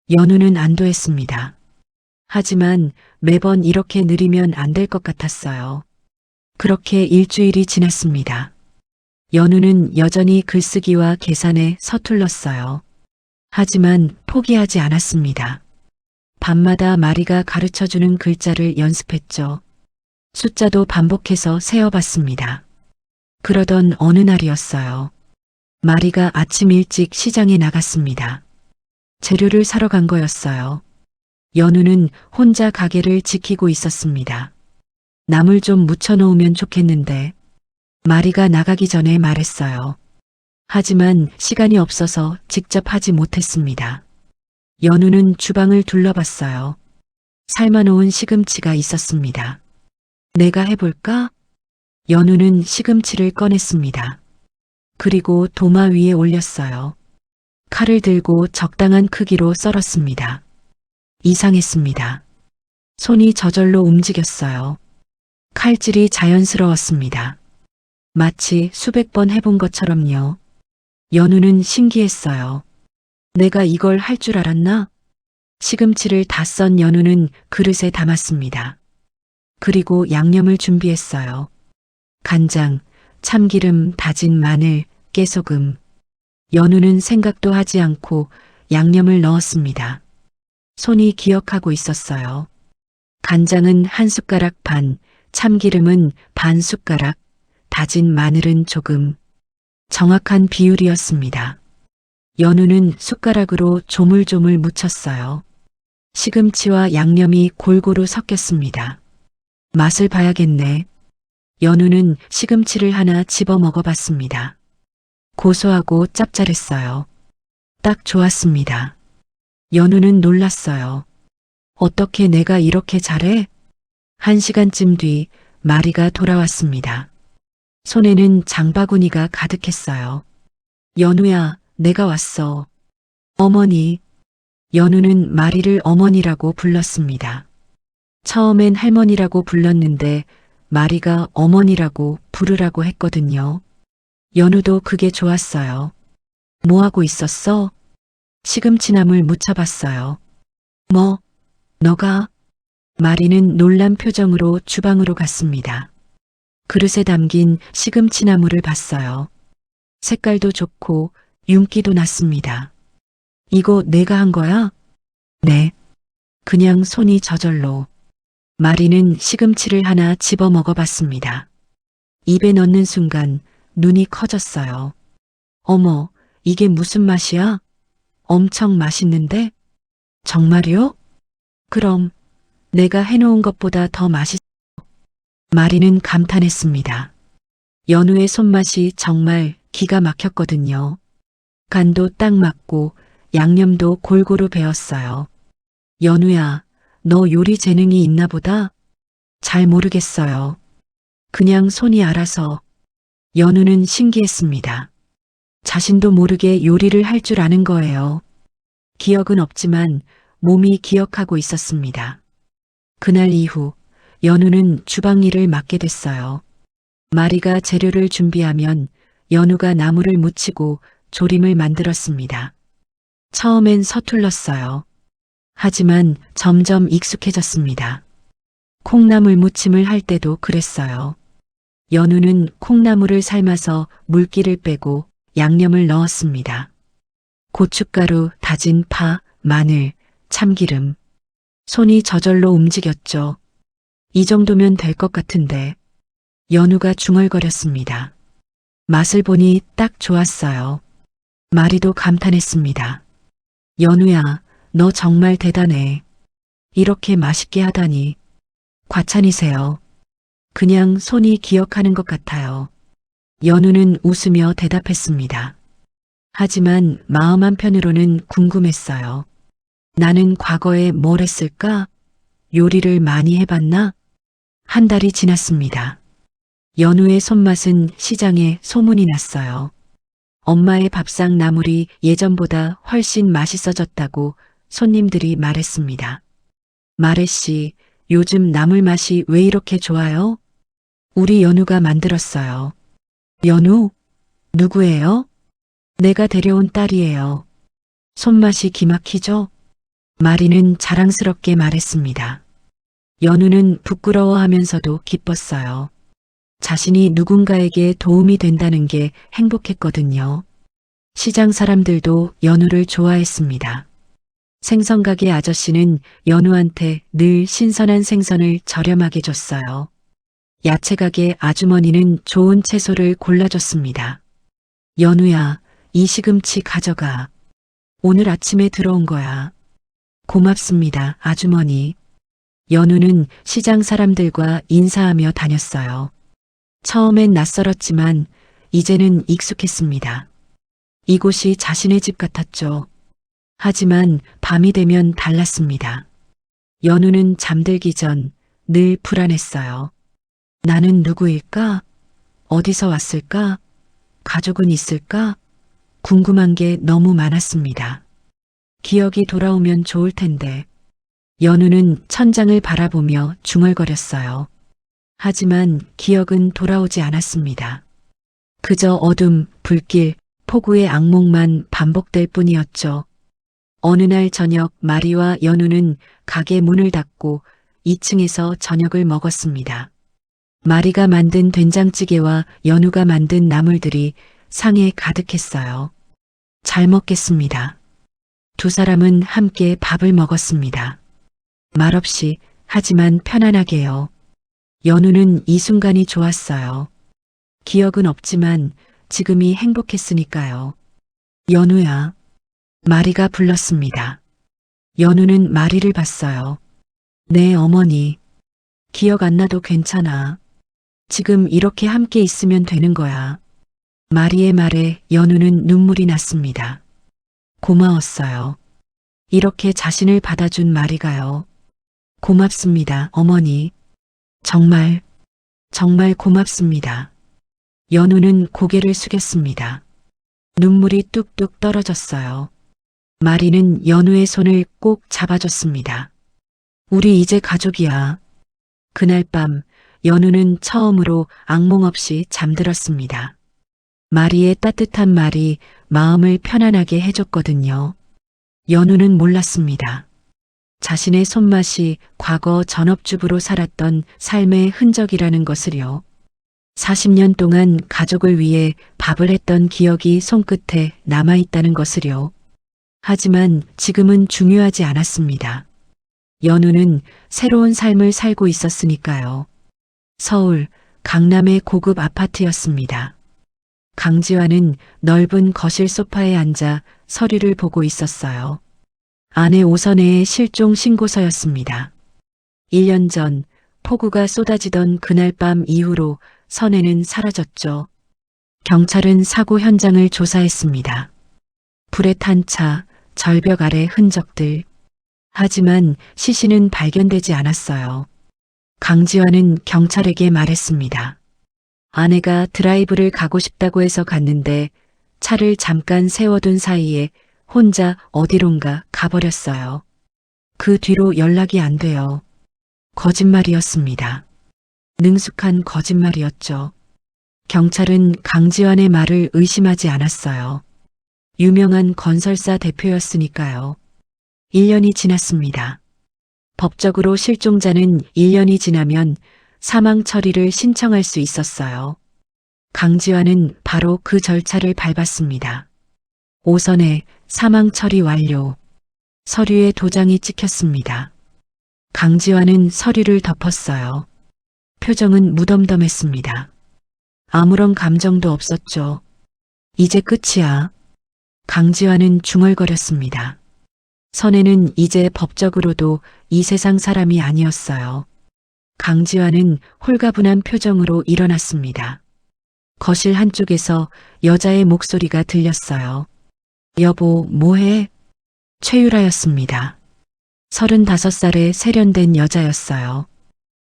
연우는 안도했습니다. 하지만 매번 이렇게 느리면 안 될 것 같았어요. 그렇게 일주일이 지났습니다. 연우는 여전히 글쓰기와 계산에 서툴렀어요. 하지만 포기하지 않았습니다. 밤마다 마리가 가르쳐주는 글자를 연습했죠. 숫자도 반복해서 세어봤습니다. 그러던 어느 날이었어요. 마리가 아침 일찍 시장에 나갔습니다. 재료를 사러 간 거였어요. 연우는 혼자 가게를 지키고 있었습니다. 나물 좀 묻혀놓으면 좋겠는데. 마리가 나가기 전에 말했어요. 하지만 시간이 없어서 직접 하지 못했습니다. 연우는 주방을 둘러봤어요. 삶아놓은 시금치가 있었습니다. 내가 해볼까? 연우는 시금치를 꺼냈습니다. 그리고 도마 위에 올렸어요. 칼을 들고 적당한 크기로 썰었습니다. 이상했습니다. 손이 저절로 움직였어요. 칼질이 자연스러웠습니다. 마치 수백 번 해본 것처럼요. 연우는 신기했어요. 내가 이걸 할 줄 알았나? 시금치를 다 썬 연우는 그릇에 담았습니다. 그리고 양념을 준비했어요. 간장, 참기름, 다진 마늘, 깨소금. 연우는 생각도 하지 않고 양념을 넣었습니다. 손이 기억하고 있었어요. 간장은 한 숟가락 반, 참기름은 반 숟가락, 다진 마늘은 조금. 정확한 비율이었습니다. 연우는 숟가락으로 조물조물 묻혔어요. 시금치와 양념이 골고루 섞였습니다. 맛을 봐야겠네. 연우는 시금치를 하나 집어 먹어봤습니다. 고소하고 짭짤했어요. 딱 좋았습니다. 연우는 놀랐어요. 어떻게 내가 이렇게 잘해? 1시간쯤 뒤 마리가 돌아왔습니다. 손에는 장바구니가 가득했어요. 연우야, 내가 왔어. 어머니. 연우는 마리를 어머니라고 불렀습니다. 처음엔 할머니라고 불렀는데 마리가 어머니라고 부르라고 했거든요. 연우도 그게 좋았어요. 뭐 하고 있었어? 시금치나물 무쳐봤어요. 뭐? 너가? 마리는 놀란 표정으로 주방으로 갔습니다. 그릇에 담긴 시금치나물을 봤어요. 색깔도 좋고 윤기도 났습니다. 이거 내가 한 거야? 네. 그냥 손이 저절로. 마리는 시금치를 하나 집어 먹어봤습니다. 입에 넣는 순간 눈이 커졌어요. 어머, 이게 무슨 맛이야? 엄청 맛있는데? 정말요? 그럼 내가 해놓은 것보다 더 맛있어. 마리는 감탄했습니다. 연우의 손맛이 정말 기가 막혔거든요. 간도 딱 맞고 양념도 골고루 배었어요. 연우야, 너 요리 재능이 있나 보다? 잘 모르겠어요. 그냥 손이 알아서. 연우는 신기했습니다. 자신도 모르게 요리를 할 줄 아는 거예요. 기억은 없지만 몸이 기억하고 있었습니다. 그날 이후 연우는 주방 일을 맡게 됐어요. 마리가 재료를 준비하면 연우가 나물을 무치고 조림을 만들었습니다. 처음엔 서툴렀어요. 하지만 점점 익숙해졌습니다. 콩나물 무침을 할 때도 그랬어요. 연우는 콩나물을 삶아서 물기를 빼고 양념을 넣었습니다. 고춧가루, 다진 파, 마늘, 참기름. 손이 저절로 움직였죠. 이 정도면 될 것 같은데. 연우가 중얼거렸습니다. 맛을 보니 딱 좋았어요. 마리도 감탄했습니다. 연우야, 너 정말 대단해. 이렇게 맛있게 하다니. 과찬이세요. 그냥 손이 기억하는 것 같아요. 연우는 웃으며 대답했습니다. 하지만 마음 한편으로는 궁금했어요. 나는 과거에 뭘 했을까? 요리를 많이 해봤나? 한 달이 지났습니다. 연우의 손맛은 시장에 소문이 났어요. 엄마의 밥상 나물이 예전보다 훨씬 맛있어졌다고 손님들이 말했습니다. 마레씨, 요즘 나물 맛이 왜 이렇게 좋아요? 우리 연우가 만들었어요. 연우? 누구예요? 내가 데려온 딸이에요. 손맛이 기막히죠? 마리는 자랑스럽게 말했습니다. 연우는 부끄러워하면서도 기뻤어요. 자신이 누군가에게 도움이 된다는 게 행복했거든요. 시장 사람들도 연우를 좋아했습니다. 생선가게 아저씨는 연우한테 늘 신선한 생선을 저렴하게 줬어요. 야채가게 아주머니는 좋은 채소를 골라줬습니다. 연우야, 이 시금치 가져가. 오늘 아침에 들어온 거야. 고맙습니다, 아주머니. 연우는 시장 사람들과 인사하며 다녔어요. 처음엔 낯설었지만 이제는 익숙했습니다. 이곳이 자신의 집 같았죠. 하지만 밤이 되면 달랐습니다. 연우는 잠들기 전 늘 불안했어요. 나는 누구일까? 어디서 왔을까? 가족은 있을까? 궁금한 게 너무 많았습니다. 기억이 돌아오면 좋을 텐데. 연우는 천장을 바라보며 중얼거렸어요. 하지만 기억은 돌아오지 않았습니다. 그저 어둠, 불길, 폭우의 악몽만 반복될 뿐이었죠. 어느 날 저녁 마리와 연우는 가게 문을 닫고 2층에서 저녁을 먹었습니다. 마리가 만든 된장찌개와 연우가 만든 나물들이 상에 가득했어요. 잘 먹겠습니다. 두 사람은 함께 밥을 먹었습니다. 말없이 하지만 편안하게요. 연우는 이 순간이 좋았어요. 기억은 없지만 지금이 행복했으니까요. 연우야. 마리가 불렀습니다. 연우는 마리를 봤어요. 네, 어머니. 기억 안 나도 괜찮아. 지금 이렇게 함께 있으면 되는 거야. 마리의 말에 연우는 눈물이 났습니다. 고마웠어요. 이렇게 자신을 받아준 마리가요. 고맙습니다, 어머니. 정말, 정말 고맙습니다. 연우는 고개를 숙였습니다. 눈물이 뚝뚝 떨어졌어요. 마리는 연우의 손을 꼭 잡아줬습니다. 우리 이제 가족이야. 그날 밤 연우는 처음으로 악몽 없이 잠들었습니다. 마리의 따뜻한 말이 마음을 편안하게 해줬거든요. 연우는 몰랐습니다. 자신의 손맛이 과거 전업주부로 살았던 삶의 흔적이라는 것을요. 40년 동안 가족을 위해 밥을 했던 기억이 손끝에 남아있다는 것을요. 하지만 지금은 중요하지 않았습니다. 연우는 새로운 삶을 살고 있었으니까요. 서울, 강남의 고급 아파트였습니다. 강지환은 넓은 거실 소파에 앉아 서류를 보고 있었어요. 아내 오선혜의 실종 신고서였습니다. 1년 전 폭우가 쏟아지던 그날 밤 이후로 선혜는 사라졌죠. 경찰은 사고 현장을 조사했습니다. 불에 탄 차, 절벽 아래 흔적들. 하지만 시신은 발견되지 않았어요. 강지환은 경찰에게 말했습니다. 아내가 드라이브를 가고 싶다고 해서 갔는데 차를 잠깐 세워둔 사이에 혼자 어디론가 가버렸어요. 그 뒤로 연락이 안 돼요. 거짓말이었습니다. 능숙한 거짓말이었죠. 경찰은 강지환의 말을 의심하지 않았어요. 유명한 건설사 대표였으니까요. 1년이 지났습니다. 법적으로 실종자는 1년이 지나면 사망 처리를 신청할 수 있었어요. 강지환은 바로 그 절차를 밟았습니다. 오선에 사망 처리 완료. 서류에 도장이 찍혔습니다. 강지환은 서류를 덮었어요. 표정은 무덤덤했습니다. 아무런 감정도 없었죠. 이제 끝이야. 강지환은 중얼거렸습니다. 선혜는 이제 법적으로도 이 세상 사람이 아니었어요. 강지환은 홀가분한 표정으로 일어났습니다. 거실 한쪽에서 여자의 목소리가 들렸어요. 여보, 뭐해? 최유라였습니다. 35살의 세련된 여자였어요.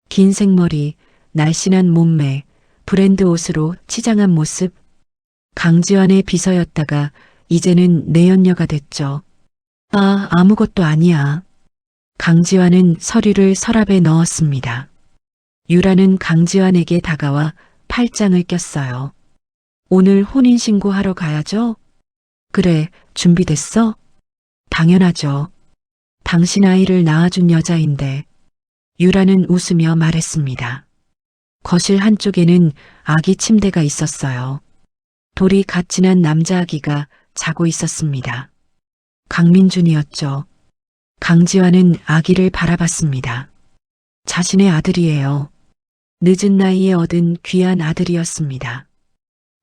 긴 생머리, 날씬한 몸매, 브랜드 옷으로 치장한 모습. 강지환의 비서였다가 이제는 내연녀가 됐죠. 아, 아무것도 아니야. 강지환은 서류를 서랍에 넣었습니다. 유라는 강지환에게 다가와 팔짱을 꼈어요. 오늘 혼인신고하러 가야죠? 그래, 준비됐어? 당연하죠. 당신 아이를 낳아준 여자인데. 유라는 웃으며 말했습니다. 거실 한쪽에는 아기 침대가 있었어요. 돌이 갓 지난 남자 아기가 자고 있었습니다. 강민준이었죠. 강지환은 아기를 바라봤습니다. 자신의 아들이에요. 늦은 나이에 얻은 귀한 아들이었습니다.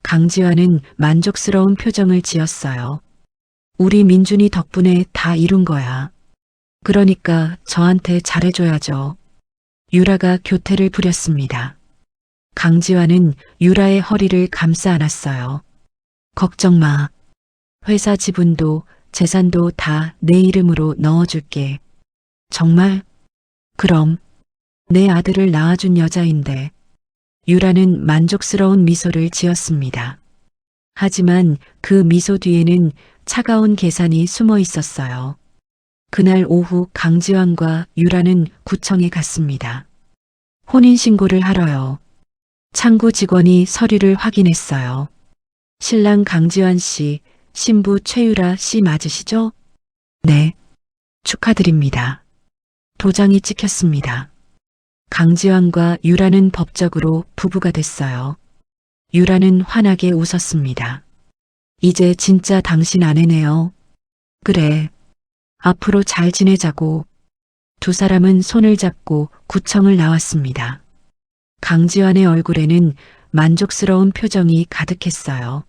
강지환은 만족스러운 표정을 지었어요. 우리 민준이 덕분에 다 이룬 거야. 그러니까 저한테 잘해줘야죠. 유라가 교태를 부렸습니다. 강지환은 유라의 허리를 감싸 안았어요. 걱정 마. 회사 지분도 재산도 다 내 이름으로 넣어줄게. 정말? 그럼. 내 아들을 낳아준 여자인데. 유라는 만족스러운 미소를 지었습니다. 하지만 그 미소 뒤에는 차가운 계산이 숨어 있었어요. 그날 오후 강지환과 유라는 구청에 갔습니다. 혼인신고를 하러요. 창구 직원이 서류를 확인했어요. 신랑 강지환 씨, 신부 최유라 씨 맞으시죠? 네. 축하드립니다. 도장이 찍혔습니다. 강지환과 유라는 법적으로 부부가 됐어요. 유라는 환하게 웃었습니다. 이제 진짜 당신 아내네요. 그래. 앞으로 잘 지내자고. 두 사람은 손을 잡고 구청을 나왔습니다. 강지환의 얼굴에는 만족스러운 표정이 가득했어요.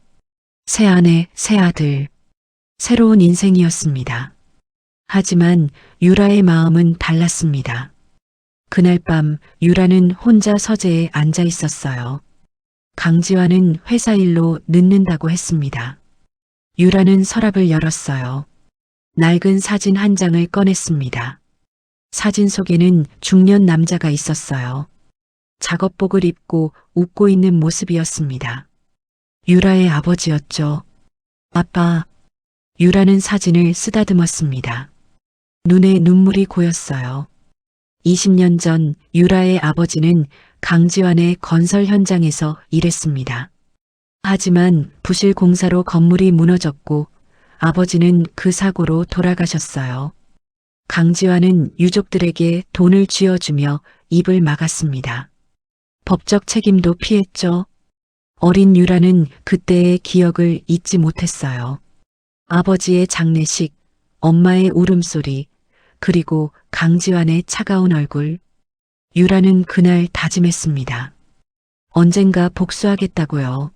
새 아내, 새 아들. 새로운 인생이었습니다. 하지만 유라의 마음은 달랐습니다. 그날 밤 유라는 혼자 서재에 앉아 있었어요. 강지환은 회사 일로 늦는다고 했습니다. 유라는 서랍을 열었어요. 낡은 사진 한 장을 꺼냈습니다. 사진 속에는 중년 남자가 있었어요. 작업복을 입고 웃고 있는 모습이었습니다. 유라의 아버지였죠. 아빠. 유라는 사진을 쓰다듬었습니다. 눈에 눈물이 고였어요. 20년 전 유라의 아버지는 강지환의 건설 현장에서 일했습니다. 하지만 부실 공사로 건물이 무너졌고 아버지는 그 사고로 돌아가셨어요. 강지환은 유족들에게 돈을 쥐어주며 입을 막았습니다. 법적 책임도 피했죠. 어린 유라는 그때의 기억을 잊지 못했어요. 아버지의 장례식, 엄마의 울음소리, 그리고 강지환의 차가운 얼굴. 유라는 그날 다짐했습니다. 언젠가 복수하겠다고요.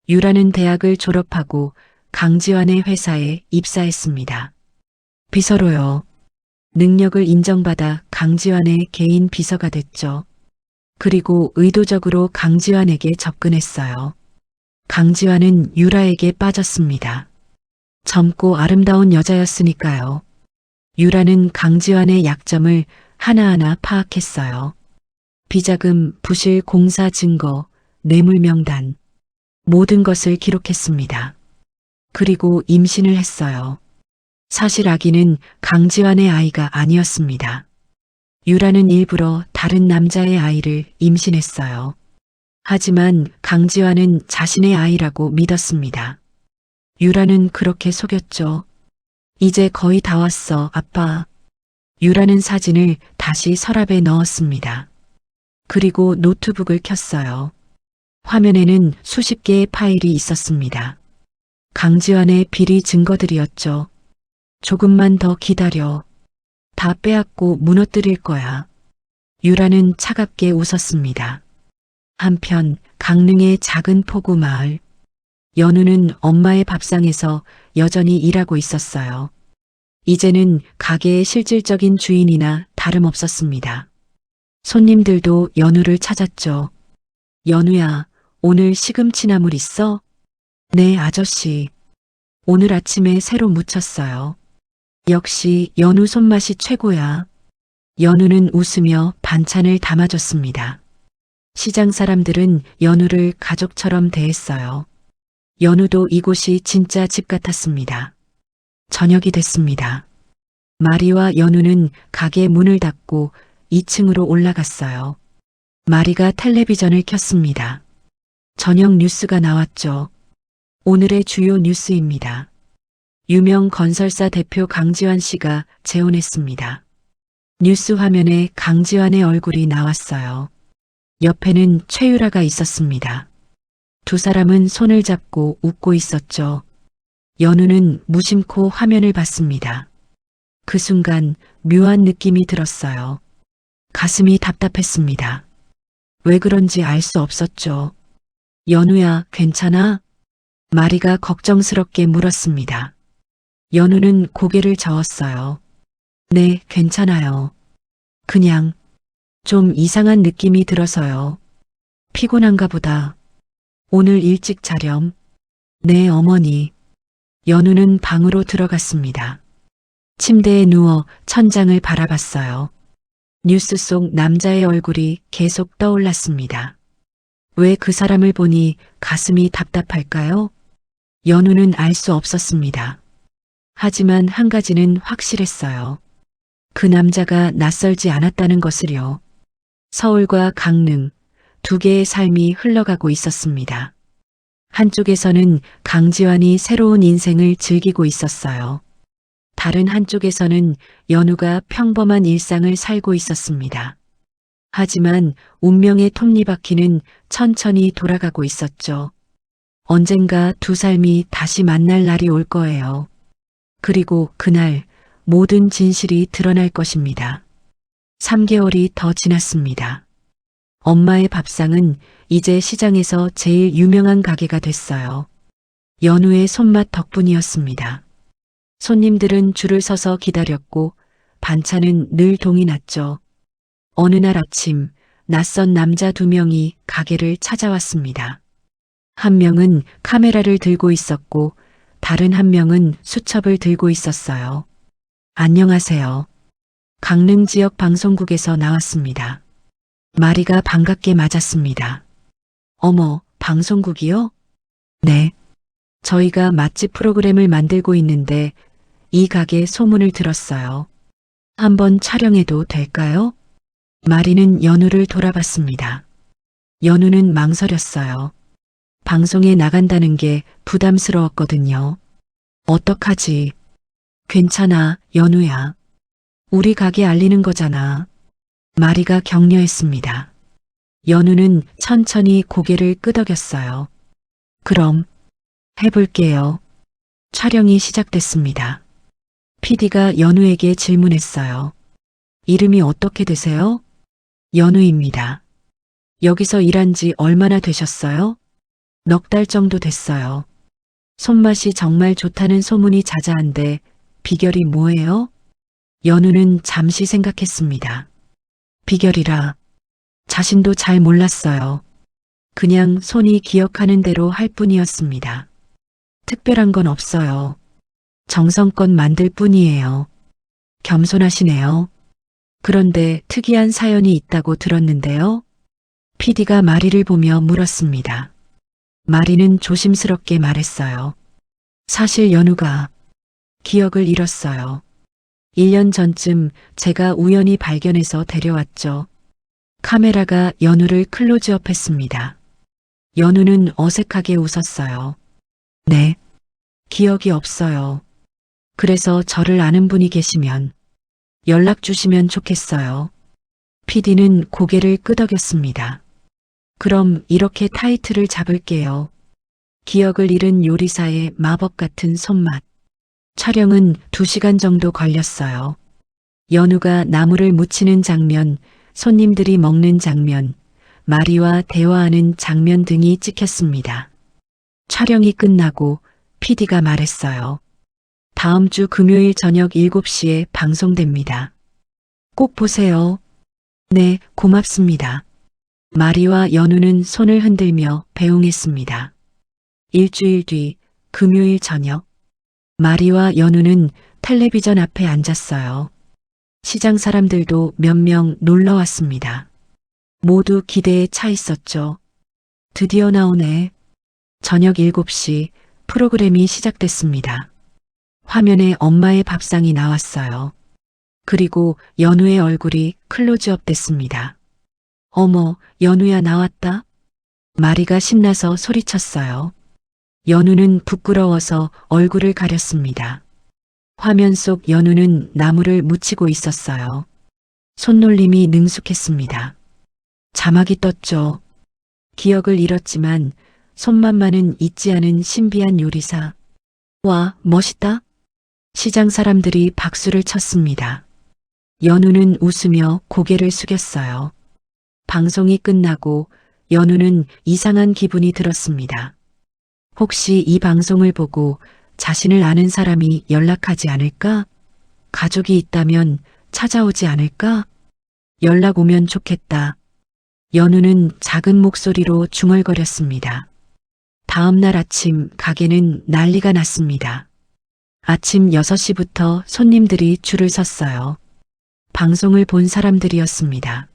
유라는 대학을 졸업하고 강지환의 회사에 입사했습니다. 비서로요. 능력을 인정받아 강지환의 개인 비서가 됐죠. 그리고 의도적으로 강지환에게 접근했어요. 강지환은 유라에게 빠졌습니다. 젊고 아름다운 여자였으니까요. 유라는 강지환의 약점을 하나하나 파악했어요. 비자금, 부실 공사 증거, 뇌물 명단, 모든 것을 기록했습니다. 그리고 임신을 했어요. 사실 아기는 강지환의 아이가 아니었습니다. 유라는 일부러 다른 남자의 아이를 임신했어요. 하지만 강지환은 자신의 아이라고 믿었습니다. 유라는 그렇게 속였죠. 이제 거의 다 왔어, 아빠. 유라는 사진을 다시 서랍에 넣었습니다. 그리고 노트북을 켰어요. 화면에는 수십 개의 파일이 있었습니다. 강지환의 비리 증거들이었죠. 조금만 더 기다려. 다 빼앗고 무너뜨릴 거야. 유라는 차갑게 웃었습니다. 한편 강릉의 작은 포구 마을. 연우는 엄마의 밥상에서 여전히 일하고 있었어요. 이제는 가게의 실질적인 주인이나 다름없었습니다. 손님들도 연우를 찾았죠. 연우야, 오늘 시금치나물 있어? 네, 아저씨. 오늘 아침에 새로 무쳤어요. 역시 연우 손맛이 최고야. 연우는 웃으며 반찬을 담아줬습니다. 시장 사람들은 연우를 가족처럼 대했어요. 연우도 이곳이 진짜 집 같았습니다. 저녁이 됐습니다. 마리와 연우는 가게 문을 닫고 2층으로 올라갔어요. 마리가 텔레비전을 켰습니다. 저녁 뉴스가 나왔죠. 오늘의 주요 뉴스입니다. 유명 건설사 대표 강지환 씨가 재혼했습니다. 뉴스 화면에 강지환의 얼굴이 나왔어요. 옆에는 최유라가 있었습니다. 두 사람은 손을 잡고 웃고 있었죠. 연우는 무심코 화면을 봤습니다. 그 순간 묘한 느낌이 들었어요. 가슴이 답답했습니다. 왜 그런지 알 수 없었죠. 연우야, 괜찮아? 마리가 걱정스럽게 물었습니다. 연우는 고개를 저었어요. 네, 괜찮아요. 그냥 좀 이상한 느낌이 들어서요. 피곤한가 보다. 오늘 일찍 자렴. 네, 어머니. 연우는 방으로 들어갔습니다. 침대에 누워 천장을 바라봤어요. 뉴스 속 남자의 얼굴이 계속 떠올랐습니다. 왜 그 사람을 보니 가슴이 답답할까요? 연우는 알 수 없었습니다. 하지만 한 가지는 확실했어요. 그 남자가 낯설지 않았다는 것을요. 서울과 강릉, 두 개의 삶이 흘러가고 있었습니다. 한쪽에서는 강지환이 새로운 인생을 즐기고 있었어요. 다른 한쪽에서는 연우가 평범한 일상을 살고 있었습니다. 하지만 운명의 톱니바퀴는 천천히 돌아가고 있었죠. 언젠가 두 삶이 다시 만날 날이 올 거예요. 그리고 그날 모든 진실이 드러날 것입니다. 3개월이 더 지났습니다. 엄마의 밥상은 이제 시장에서 제일 유명한 가게가 됐어요. 연우의 손맛 덕분이었습니다. 손님들은 줄을 서서 기다렸고 반찬은 늘 동이 났죠. 어느 날 아침 낯선 남자 2명이 가게를 찾아왔습니다. 한 명은 카메라를 들고 있었고 다른 한 명은 수첩을 들고 있었어요. 안녕하세요. 강릉 지역 방송국에서 나왔습니다. 마리가 반갑게 맞았습니다. 어머, 방송국이요? 네. 저희가 맛집 프로그램을 만들고 있는데 이 가게 소문을 들었어요. 한번 촬영해도 될까요? 마리는 연우를 돌아봤습니다. 연우는 망설였어요. 방송에 나간다는 게 부담스러웠거든요. 어떡하지? 괜찮아, 연우야. 우리 가게 알리는 거잖아. 마리가 격려했습니다. 연우는 천천히 고개를 끄덕였어요. 그럼 해볼게요. 촬영이 시작됐습니다. PD가 연우에게 질문했어요. 이름이 어떻게 되세요? 연우입니다. 여기서 일한 지 얼마나 되셨어요? 넉 달 정도 됐어요. 손맛이 정말 좋다는 소문이 자자한데 비결이 뭐예요? 연우는 잠시 생각했습니다. 비결이라 자신도 잘 몰랐어요. 그냥 손이 기억하는 대로 할 뿐이었습니다. 특별한 건 없어요. 정성껏 만들 뿐이에요. 겸손하시네요. 그런데 특이한 사연이 있다고 들었는데요. PD가 마리를 보며 물었습니다. 마리는 조심스럽게 말했어요. 사실 연우가 기억을 잃었어요. 1년 전쯤 제가 우연히 발견해서 데려왔죠. 카메라가 연우를 클로즈업했습니다. 연우는 어색하게 웃었어요. 네, 기억이 없어요. 그래서 저를 아는 분이 계시면 연락 주시면 좋겠어요. PD는 고개를 끄덕였습니다. 그럼 이렇게 타이틀을 잡을게요. 기억을 잃은 요리사의 마법 같은 손맛. 촬영은 2시간 정도 걸렸어요. 연우가 나물을 무치는 장면, 손님들이 먹는 장면, 마리와 대화하는 장면 등이 찍혔습니다. 촬영이 끝나고 PD가 말했어요. 다음 주 금요일 저녁 7시에 방송됩니다. 꼭 보세요. 네, 고맙습니다. 마리와 연우는 손을 흔들며 배웅했습니다. 일주일 뒤 금요일 저녁, 마리와 연우는 텔레비전 앞에 앉았어요. 시장 사람들도 몇 명 놀러 왔습니다. 모두 기대에 차 있었죠. 드디어 나오네. 저녁 7시 프로그램이 시작됐습니다. 화면에 엄마의 밥상이 나왔어요. 그리고 연우의 얼굴이 클로즈업 됐습니다. 어머, 연우야 나왔다. 마리가 신나서 소리쳤어요. 연우는 부끄러워서 얼굴을 가렸습니다. 화면 속 연우는 나무를 묻히고 있었어요. 손놀림이 능숙했습니다. 자막이 떴죠. 기억을 잃었지만 손맛만은 잊지 않은 신비한 요리사. 와, 멋있다. 시장 사람들이 박수를 쳤습니다. 연우는 웃으며 고개를 숙였어요. 방송이 끝나고 연우는 이상한 기분이 들었습니다. 혹시 이 방송을 보고 자신을 아는 사람이 연락하지 않을까? 가족이 있다면 찾아오지 않을까? 연락 오면 좋겠다. 연우는 작은 목소리로 중얼거렸습니다. 다음 날 아침 가게는 난리가 났습니다. 아침 6시부터 손님들이 줄을 섰어요. 방송을 본 사람들이었습니다.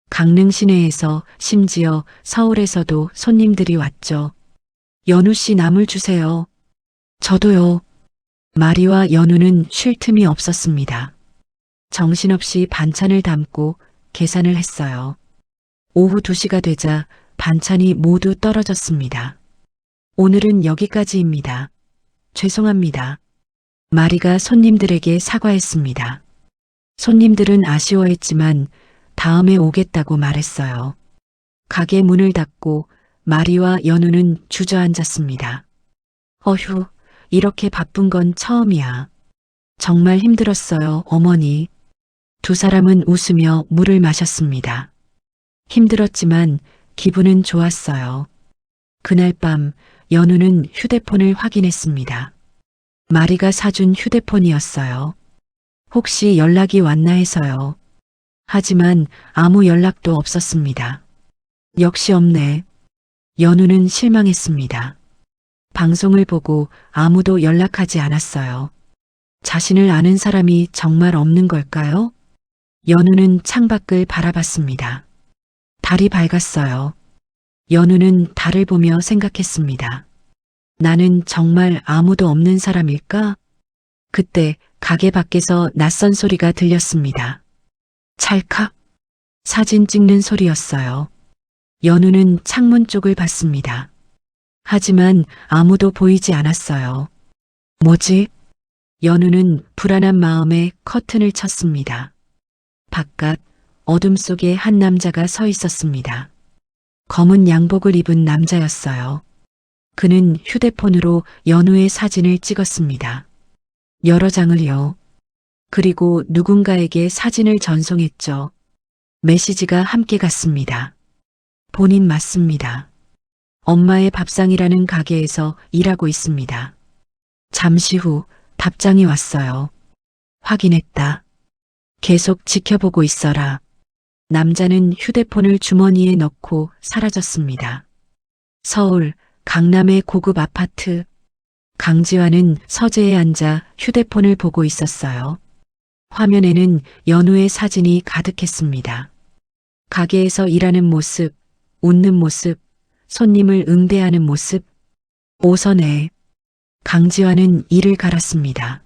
강릉 시내에서 심지어 서울에서도 손님들이 왔죠. 연우 씨 나물 주세요. 저도요. 마리와 연우는 쉴 틈이 없었습니다. 정신없이 반찬을 담고 계산을 했어요. 오후 2시가 되자 반찬이 모두 떨어졌습니다. 오늘은 여기까지입니다. 죄송합니다. 마리가 손님들에게 사과했습니다. 손님들은 아쉬워했지만 다음에 오겠다고 말했어요. 가게 문을 닫고 마리와 연우는 주저앉았습니다. 어휴, 이렇게 바쁜 건 처음이야. 정말 힘들었어요, 어머니. 두 사람은 웃으며 물을 마셨습니다. 힘들었지만 기분은 좋았어요. 그날 밤 연우는 휴대폰을 확인했습니다. 마리가 사준 휴대폰이었어요. 혹시 연락이 왔나 해서요. 하지만 아무 연락도 없었습니다. 역시 없네. 연우는 실망했습니다. 방송을 보고 아무도 연락하지 않았어요. 자신을 아는 사람이 정말 없는 걸까요? 연우는 창밖을 바라봤습니다. 달이 밝았어요. 연우는 달을 보며 생각했습니다. 나는 정말 아무도 없는 사람일까? 그때 가게 밖에서 낯선 소리가 들렸습니다. 찰칵. 사진 찍는 소리였어요. 연우는 창문 쪽을 봤습니다. 하지만 아무도 보이지 않았어요. 뭐지? 연우는 불안한 마음에 커튼을 쳤습니다. 바깥 어둠 속에 한 남자가 서 있었습니다. 검은 양복을 입은 남자였어요. 그는 휴대폰으로 연우의 사진을 찍었습니다. 여러 장을요. 그리고 누군가에게 사진을 전송했죠. 메시지가 함께 갔습니다. 본인 맞습니다. 엄마의 밥상이라는 가게에서 일하고 있습니다. 잠시 후 답장이 왔어요. 확인했다. 계속 지켜보고 있어라. 남자는 휴대폰을 주머니에 넣고 사라졌습니다. 서울 강남의 고급 아파트. 강지환은 서재에 앉아 휴대폰을 보고 있었어요. 화면에는 연우의 사진이 가득했습니다. 가게에서 일하는 모습, 웃는 모습, 손님을 응대하는 모습. 오선에 강지환은 이를 갈았습니다.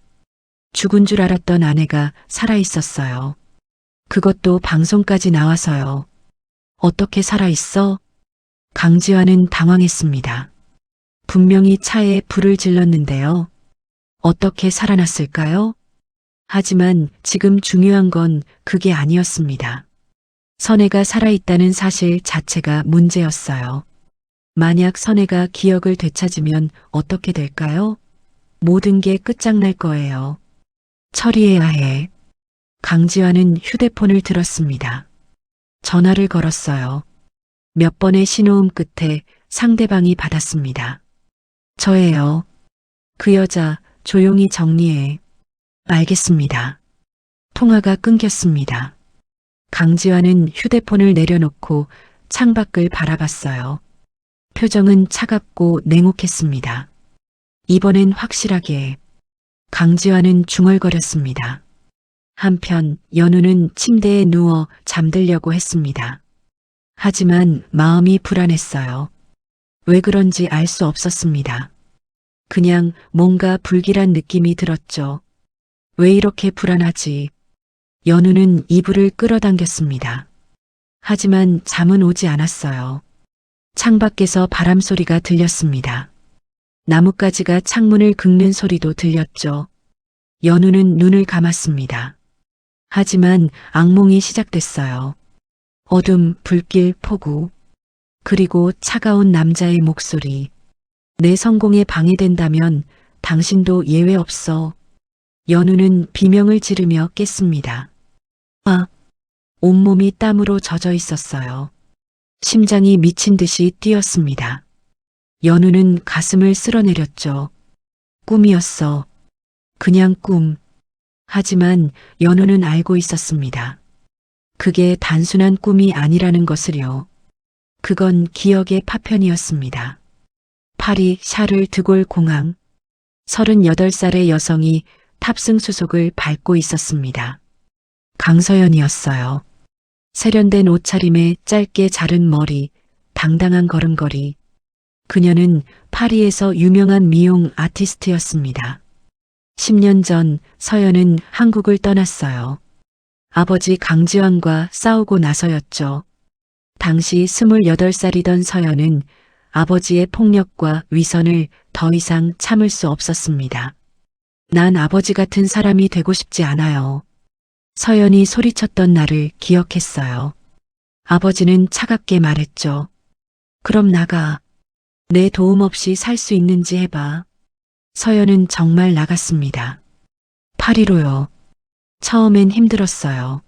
죽은 줄 알았던 아내가 살아있었어요. 그것도 방송까지 나와서요. 어떻게 살아있어? 강지환은 당황했습니다. 분명히 차에 불을 질렀는데요. 어떻게 살아났을까요? 하지만 지금 중요한 건 그게 아니었습니다. 선혜가 살아있다는 사실 자체가 문제였어요. 만약 선혜가 기억을 되찾으면 어떻게 될까요? 모든 게 끝장날 거예요. 처리해야 해. 강지환은 휴대폰을 들었습니다. 전화를 걸었어요. 몇 번의 신호음 끝에 상대방이 받았습니다. 저예요. 그 여자 조용히 정리해. 알겠습니다. 통화가 끊겼습니다. 강지환은 휴대폰을 내려놓고 창밖을 바라봤어요. 표정은 차갑고 냉혹했습니다. 이번엔 확실하게. 강지환은 중얼거렸습니다. 한편 연우는 침대에 누워 잠들려고 했습니다. 하지만 마음이 불안했어요. 왜 그런지 알 수 없었습니다. 그냥 뭔가 불길한 느낌이 들었죠. 왜 이렇게 불안하지? 연우는 이불을 끌어당겼습니다. 하지만 잠은 오지 않았어요. 창밖에서 바람 소리가 들렸습니다. 나뭇가지가 창문을 긁는 소리도 들렸죠. 연우는 눈을 감았습니다. 하지만 악몽이 시작됐어요. 어둠, 불길, 폭우. 그리고 차가운 남자의 목소리. 내 성공에 방해된다면 당신도 예외 없어. 연우는 비명을 지르며 깼습니다. 아! 온몸이 땀으로 젖어 있었어요. 심장이 미친 듯이 뛰었습니다. 연우는 가슴을 쓸어내렸죠. 꿈이었어. 그냥 꿈. 하지만 연우는 알고 있었습니다. 그게 단순한 꿈이 아니라는 것을요. 그건 기억의 파편이었습니다. 파리 샤를 드골 공항. 38살의 여성이 탑승 수속을 밟고 있었습니다. 강서연이었어요. 세련된 옷차림에 짧게 자른 머리, 당당한 걸음걸이. 그녀는 파리에서 유명한 미용 아티스트였습니다. 10년 전 서연은 한국을 떠났어요. 아버지 강지환과 싸우고 나서였죠. 당시 28살이던 서연은 아버지의 폭력과 위선을 더 이상 참을 수 없었습니다. 난 아버지 같은 사람이 되고 싶지 않아요. 서연이 소리쳤던 날을 기억했어요. 아버지는 차갑게 말했죠. 그럼 나가. 내 도움 없이 살 수 있는지 해봐. 서연은 정말 나갔습니다. 파리로요. 처음엔 힘들었어요.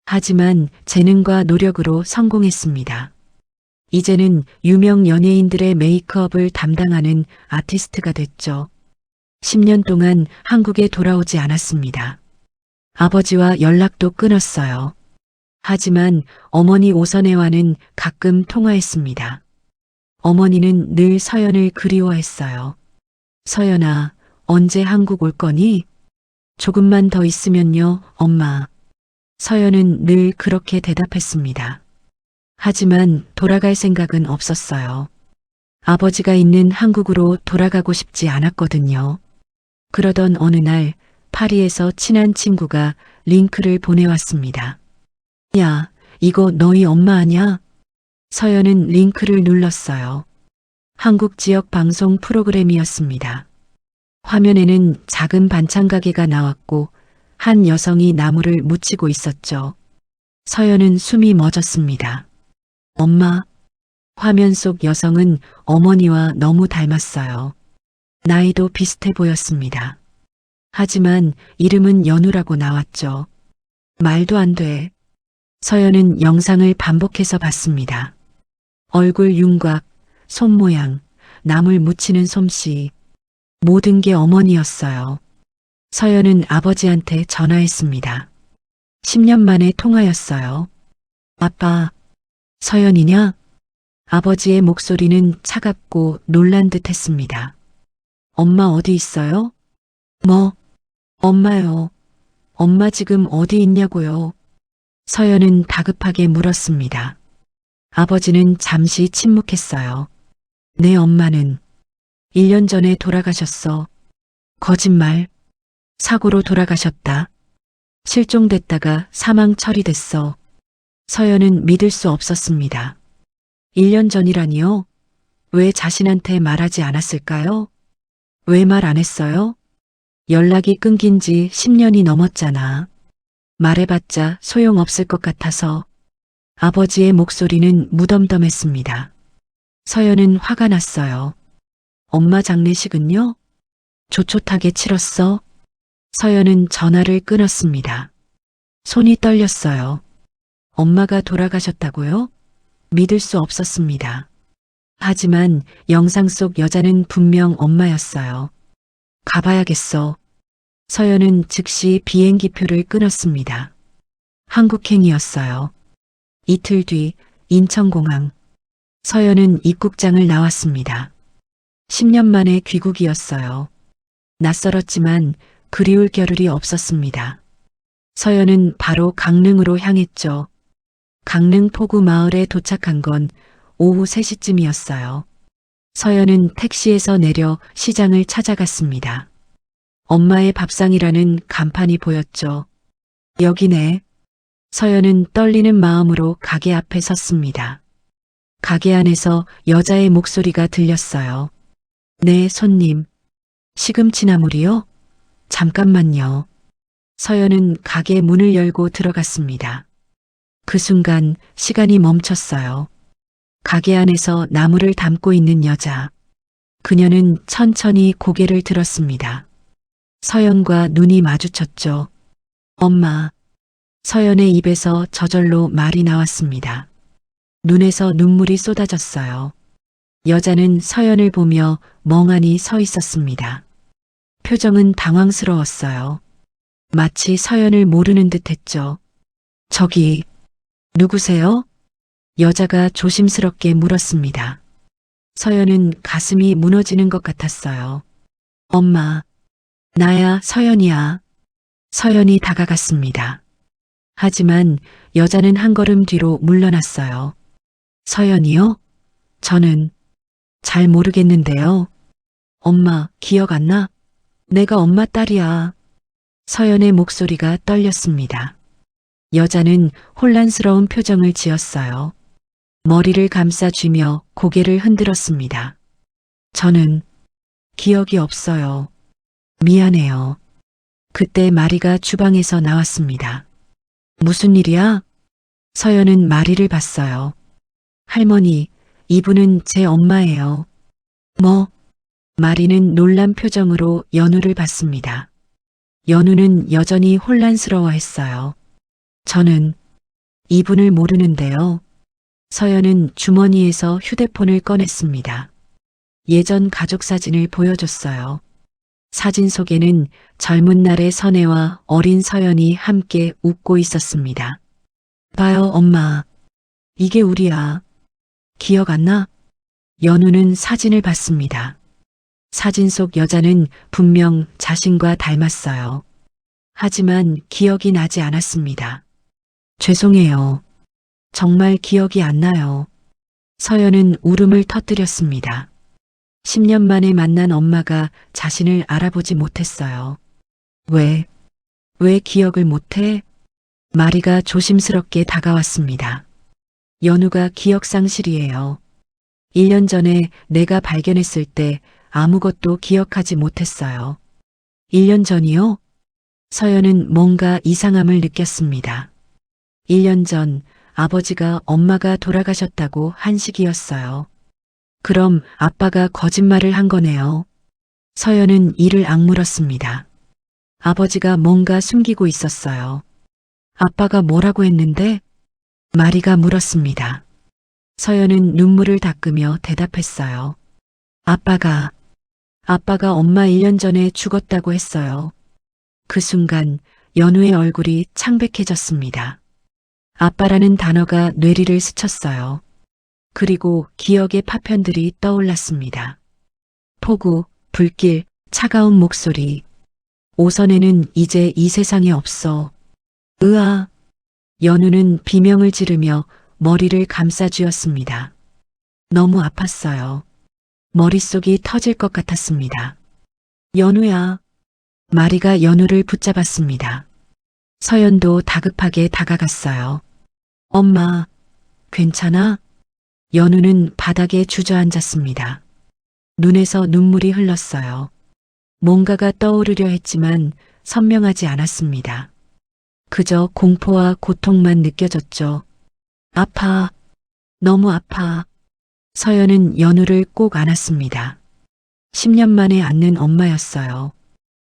하지만 재능과 노력으로 성공했습니다. 이제는 유명 연예인들의 메이크업을 담당하는 아티스트가 됐죠. 10년 동안 한국에 돌아오지 않았습니다. 아버지와 연락도 끊었어요. 하지만 어머니 오선혜와는 가끔 통화했습니다. 어머니는 늘 서연을 그리워했어요. 서연아, 언제 한국 올 거니? 조금만 더 있으면요, 엄마. 서연은 늘 그렇게 대답했습니다. 하지만 돌아갈 생각은 없었어요. 아버지가 있는 한국으로 돌아가고 싶지 않았거든요. 그러던 어느 날 파리에서 친한 친구가 링크를 보내왔습니다. 야, 이거 너희 엄마 아냐? 서연은 링크를 눌렀어요. 한국 지역 방송 프로그램이었습니다. 화면에는 작은 반찬 가게가 나왔고 한 여성이 나무를 묻히고 있었죠. 서연은 숨이 멎었습니다. 엄마. 화면 속 여성은 어머니와 너무 닮았어요. 나이도 비슷해 보였습니다. 하지만 이름은 연우라고 나왔죠. 말도 안 돼. 서연은 영상을 반복해서 봤습니다. 얼굴 윤곽, 손 모양, 나물 묻히는 솜씨, 모든 게 어머니였어요. 서연은 아버지한테 전화했습니다. 10년 만에 통화였어요. 아빠, 서연이냐? 아버지의 목소리는 차갑고 놀란 듯 했습니다. 엄마 어디 있어요? 뭐? 엄마요. 엄마 지금 어디 있냐고요? 서연은 다급하게 물었습니다. 아버지는 잠시 침묵했어요. 내 엄마는 1년 전에 돌아가셨어. 거짓말. 사고로 돌아가셨다. 실종됐다가 사망 처리됐어. 서연은 믿을 수 없었습니다. 1년 전이라니요? 왜 자신한테 말하지 않았을까요? 왜 말 안 했어요? 연락이 끊긴 지 10년이 넘었잖아. 말해봤자 소용없을 것 같아서. 아버지의 목소리는 무덤덤했습니다. 서연은 화가 났어요. 엄마 장례식은요? 조촐하게 치렀어? 서연은 전화를 끊었습니다. 손이 떨렸어요. 엄마가 돌아가셨다고요? 믿을 수 없었습니다. 하지만 영상 속 여자는 분명 엄마였어요. 가봐야겠어. 서연은 즉시 비행기표를 끊었습니다. 한국행이었어요. 이틀 뒤 인천공항. 서연은 입국장을 나왔습니다. 10년 만에 귀국이었어요. 낯설었지만 그리울 겨를이 없었습니다. 서연은 바로 강릉으로 향했죠. 강릉 포구 마을에 도착한 건 오후 3시쯤이었어요. 서연은 택시에서 내려 시장을 찾아갔습니다. 엄마의 밥상이라는 간판이 보였죠. 여기네. 서연은 떨리는 마음으로 가게 앞에 섰습니다. 가게 안에서 여자의 목소리가 들렸어요. 네, 손님. 시금치나물이요? 잠깐만요. 서연은 가게 문을 열고 들어갔습니다. 그 순간 시간이 멈췄어요. 가게 안에서 나물을 담고 있는 여자. 그녀는 천천히 고개를 들었습니다. 서연과 눈이 마주쳤죠. 엄마. 서연의 입에서 저절로 말이 나왔습니다. 눈에서 눈물이 쏟아졌어요. 여자는 서연을 보며 멍하니 서 있었습니다. 표정은 당황스러웠어요. 마치 서연을 모르는 듯 했죠. 저기, 누구세요? 여자가 조심스럽게 물었습니다. 서연은 가슴이 무너지는 것 같았어요. 엄마, 나야 서연이야. 서연이 다가갔습니다. 하지만 여자는 한 걸음 뒤로 물러났어요. 서연이요? 저는 잘 모르겠는데요. 엄마, 기억 안 나? 내가 엄마 딸이야. 서연의 목소리가 떨렸습니다. 여자는 혼란스러운 표정을 지었어요. 머리를 감싸쥐며 고개를 흔들었습니다. 저는 기억이 없어요. 미안해요. 그때 마리가 주방에서 나왔습니다. 무슨 일이야? 서연은 마리를 봤어요. 할머니, 이분은 제 엄마예요. 뭐? 마리는 놀란 표정으로 연우를 봤습니다. 연우는 여전히 혼란스러워했어요. 저는 이분을 모르는데요. 서연은 주머니에서 휴대폰을 꺼냈습니다. 예전 가족 사진을 보여줬어요. 사진 속에는 젊은 날의 선혜와 어린 서연이 함께 웃고 있었습니다. 봐요, 엄마. 이게 우리야. 기억 안 나? 연우는 사진을 봤습니다. 사진 속 여자는 분명 자신과 닮았어요. 하지만 기억이 나지 않았습니다. 죄송해요. 정말 기억이 안 나요. 서연은 울음을 터뜨렸습니다. 10년 만에 만난 엄마가 자신을 알아보지 못했어요. 왜 기억을 못해? 마리가 조심스럽게 다가왔습니다. 연우가 기억상실이에요. 1년 전에 내가 발견했을 때 아무것도 기억하지 못했어요. 1년 전이요? 서연은 뭔가 이상함을 느꼈습니다. 1년 전 아버지가 엄마가 돌아가셨다고 한 시기였어요. 그럼 아빠가 거짓말을 한 거네요. 서연은 이를 악물었습니다. 아버지가 뭔가 숨기고 있었어요. 아빠가 뭐라고 했는데? 마리가 물었습니다. 서연은 눈물을 닦으며 대답했어요. 아빠가 엄마 1년 전에 죽었다고 했어요. 그 순간 연우의 얼굴이 창백해졌습니다. 아빠라는 단어가 뇌리를 스쳤어요. 그리고 기억의 파편들이 떠올랐습니다. 폭우, 불길, 차가운 목소리. 오선에는 이제 이 세상에 없어. 으아. 연우는 비명을 지르며 머리를 감싸쥐었습니다. 너무 아팠어요. 머릿속이 터질 것 같았습니다. 연우야. 마리가 연우를 붙잡았습니다. 서연도 다급하게 다가갔어요. 엄마, 괜찮아? 연우는 바닥에 주저앉았습니다. 눈에서 눈물이 흘렀어요. 뭔가가 떠오르려 했지만 선명하지 않았습니다. 그저 공포와 고통만 느껴졌죠. 아파. 너무 아파. 서연은 연우를 꼭 안았습니다. 10년 만에 안는 엄마였어요.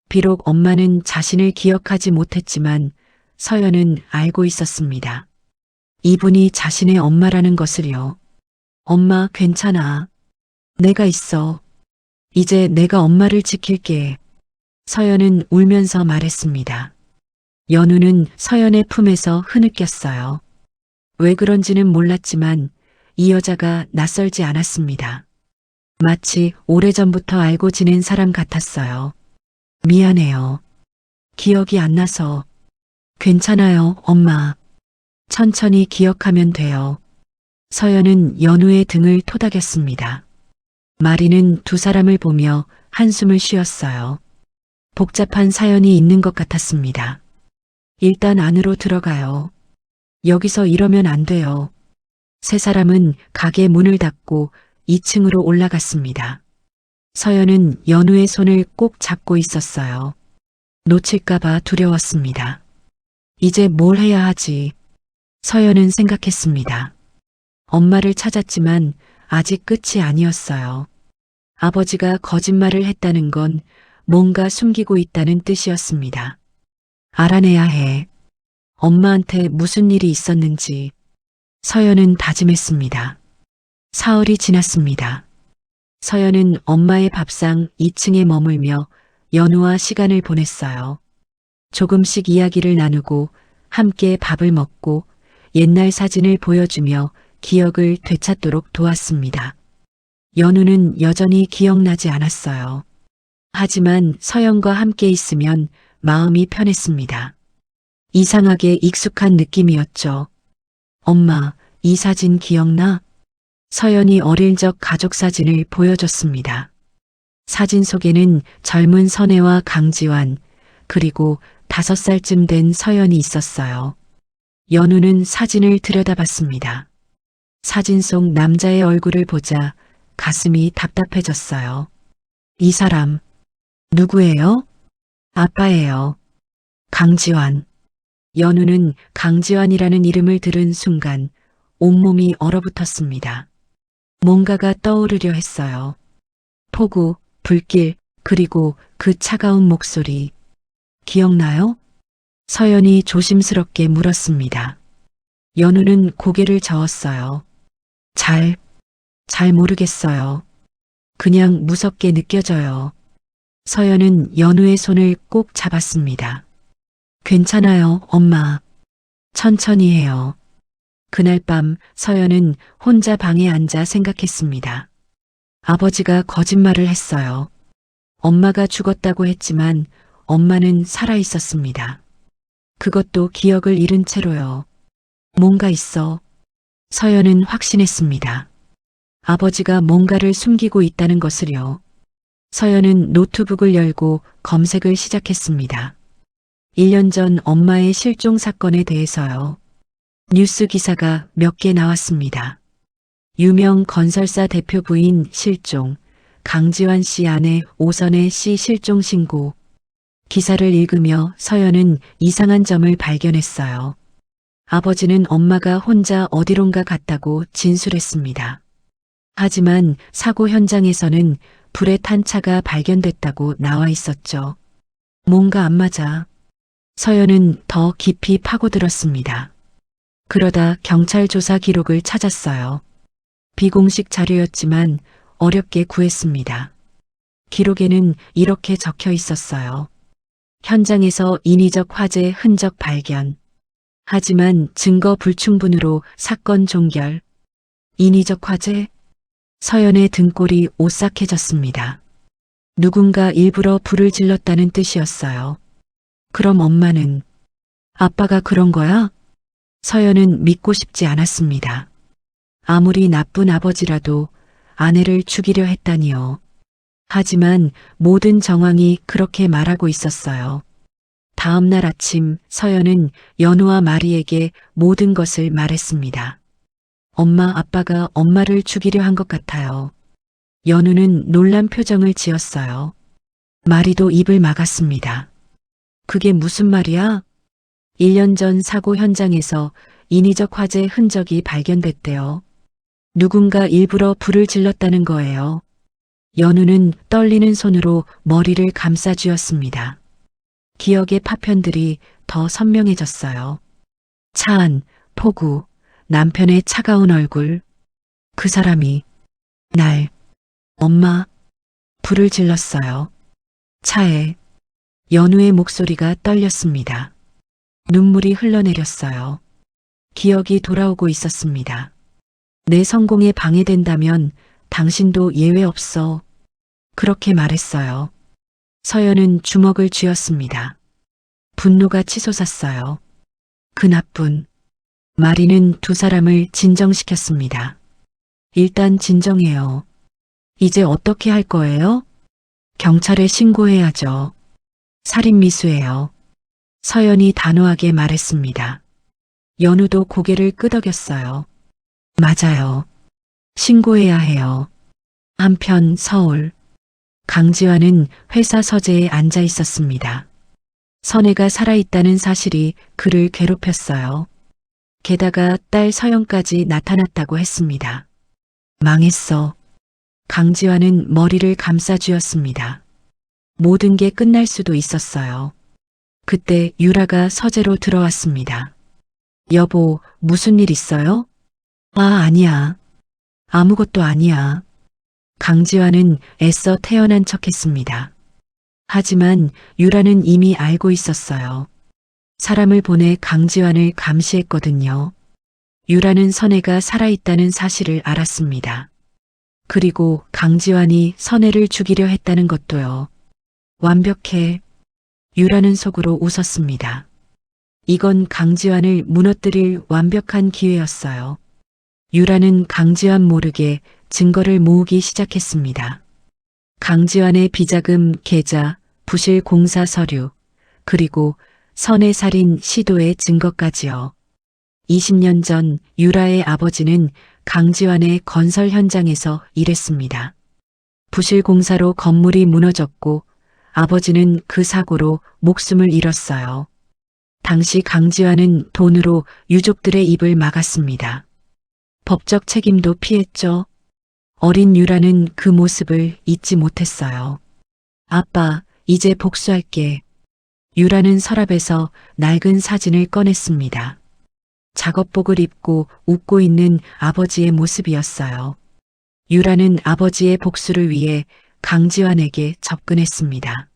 비록 엄마는 자신을 기억하지 못했지만 서연은 알고 있었습니다. 이분이 자신의 엄마라는 것을요. 엄마, 괜찮아. 내가 있어. 이제 내가 엄마를 지킬게. 서연은 울면서 말했습니다. 연우는 서연의 품에서 흐느꼈어요. 왜 그런지는 몰랐지만 이 여자가 낯설지 않았습니다. 마치 오래전부터 알고 지낸 사람 같았어요. 미안해요. 기억이 안 나서. 괜찮아요, 엄마. 천천히 기억하면 돼요. 서연은 연우의 등을 토닥였습니다. 마리는 두 사람을 보며 한숨을 쉬었어요. 복잡한 사연이 있는 것 같았습니다. 일단 안으로 들어가요. 여기서 이러면 안 돼요. 세 사람은 가게 문을 닫고 2층으로 올라갔습니다. 서연은 연우의 손을 꼭 잡고 있었어요. 놓칠까봐 두려웠습니다. 이제 뭘 해야 하지? 서연은 생각했습니다. 엄마를 찾았지만 아직 끝이 아니었어요. 아버지가 거짓말을 했다는 건 뭔가 숨기고 있다는 뜻이었습니다. 알아내야 해. 엄마한테 무슨 일이 있었는지. 서연은 다짐했습니다. 사흘이 지났습니다. 서연은 엄마의 밥상 2층에 머물며 연우와 시간을 보냈어요. 조금씩 이야기를 나누고 함께 밥을 먹고 옛날 사진을 보여주며 기억을 되찾도록 도왔습니다. 연우는 여전히 기억나지 않았어요. 하지만 서연과 함께 있으면 마음이 편했습니다. 이상하게 익숙한 느낌이었죠. 엄마, 이 사진 기억나? 서연이 어릴 적 가족 사진을 보여줬습니다. 사진 속에는 젊은 선혜와 강지환, 그리고 5살쯤 된 서연이 있었어요. 연우는 사진을 들여다봤습니다. 사진 속 남자의 얼굴을 보자 가슴이 답답해졌어요. 이 사람, 누구예요? 아빠예요. 강지환. 연우는 강지환이라는 이름을 들은 순간 온몸이 얼어붙었습니다. 뭔가가 떠오르려 했어요. 폭우, 불길, 그리고 그 차가운 목소리. 기억나요? 서연이 조심스럽게 물었습니다. 연우는 고개를 저었어요. 잘 모르겠어요. 그냥 무섭게 느껴져요. 서연은 연우의 손을 꼭 잡았습니다. 괜찮아요, 엄마. 천천히 해요. 그날 밤 서연은 혼자 방에 앉아 생각했습니다. 아버지가 거짓말을 했어요. 엄마가 죽었다고 했지만 엄마는 살아 있었습니다. 그것도 기억을 잃은 채로요. 뭔가 있어. 서연은 확신했습니다. 아버지가 뭔가를 숨기고 있다는 것을요. 서연은 노트북을 열고 검색을 시작했습니다. 1년 전 엄마의 실종 사건에 대해서요. 뉴스 기사가 몇 개 나왔습니다. 유명 건설사 대표 부인 실종, 강지환 씨 아내 오선혜 씨 실종 신고. 기사를 읽으며 서연은 이상한 점을 발견했어요. 아버지는 엄마가 혼자 어디론가 갔다고 진술했습니다. 하지만 사고 현장에서는 불에 탄 차가 발견됐다고 나와 있었죠. 뭔가 안 맞아. 서연은 더 깊이 파고들었습니다. 그러다 경찰 조사 기록을 찾았어요. 비공식 자료였지만 어렵게 구했습니다. 기록에는 이렇게 적혀 있었어요. 현장에서 인위적 화재 흔적 발견. 하지만 증거 불충분으로 사건 종결. 인위적 화재? 서연의 등골이 오싹해졌습니다. 누군가 일부러 불을 질렀다는 뜻이었어요. 그럼 엄마는? 아빠가 그런 거야? 서연은 믿고 싶지 않았습니다. 아무리 나쁜 아버지라도 아내를 죽이려 했다니요. 하지만 모든 정황이 그렇게 말하고 있었어요. 다음 날 아침 서연은 연우와 마리에게 모든 것을 말했습니다. 엄마, 아빠가 엄마를 죽이려 한 것 같아요. 연우는 놀란 표정을 지었어요. 마리도 입을 막았습니다. 그게 무슨 말이야? 1년 전 사고 현장에서 인위적 화재 흔적이 발견됐대요. 누군가 일부러 불을 질렀다는 거예요. 연우는 떨리는 손으로 머리를 감싸쥐었습니다. 기억의 파편들이 더 선명해졌어요. 차 안, 폭우, 남편의 차가운 얼굴. 그 사람이 엄마, 불을 질렀어요. 차에. 연우의 목소리가 떨렸습니다. 눈물이 흘러내렸어요. 기억이 돌아오고 있었습니다. 내 성공에 방해된다면 당신도 예외 없어. 그렇게 말했어요. 서연은 주먹을 쥐었습니다. 분노가 치솟았어요. 그 나쁜. 마리는 두 사람을 진정시켰습니다. 일단 진정해요. 이제 어떻게 할 거예요? 경찰에 신고해야죠. 살인미수예요. 서연이 단호하게 말했습니다. 연우도 고개를 끄덕였어요. 맞아요. 신고해야 해요. 한편 서울. 강지환은 회사 서재에 앉아 있었습니다. 선혜가 살아있다는 사실이 그를 괴롭혔어요. 게다가 딸 서연까지 나타났다고 했습니다. 망했어. 강지환은 머리를 감싸쥐었습니다. 모든 게 끝날 수도 있었어요. 그때 유라가 서재로 들어왔습니다. 여보, 무슨 일 있어요? 아니야. 아무것도 아니야. 강지환은 애써 태어난 척했습니다. 하지만 유라는 이미 알고 있었어요. 사람을 보내 강지환을 감시했거든요. 유라는 선혜가 살아있다는 사실을 알았습니다. 그리고 강지환이 선혜를 죽이려 했다는 것도요. 완벽해. 유라는 속으로 웃었습니다. 이건 강지환을 무너뜨릴 완벽한 기회였어요. 유라는 강지환 모르게 증거를 모으기 시작했습니다. 강지환의 비자금 계좌, 부실 공사 서류, 그리고 선해 살인 시도의 증거까지요. 20년 전 유라의 아버지는 강지환의 건설 현장에서 일했습니다. 부실 공사로 건물이 무너졌고 아버지는 그 사고로 목숨을 잃었어요. 당시 강지환은 돈으로 유족들의 입을 막았습니다. 법적 책임도 피했죠. 어린 유라는 그 모습을 잊지 못했어요. 아빠, 이제 복수할게. 유라는 서랍에서 낡은 사진을 꺼냈습니다. 작업복을 입고 웃고 있는 아버지의 모습이었어요. 유라는 아버지의 복수를 위해 강지환에게 접근했습니다.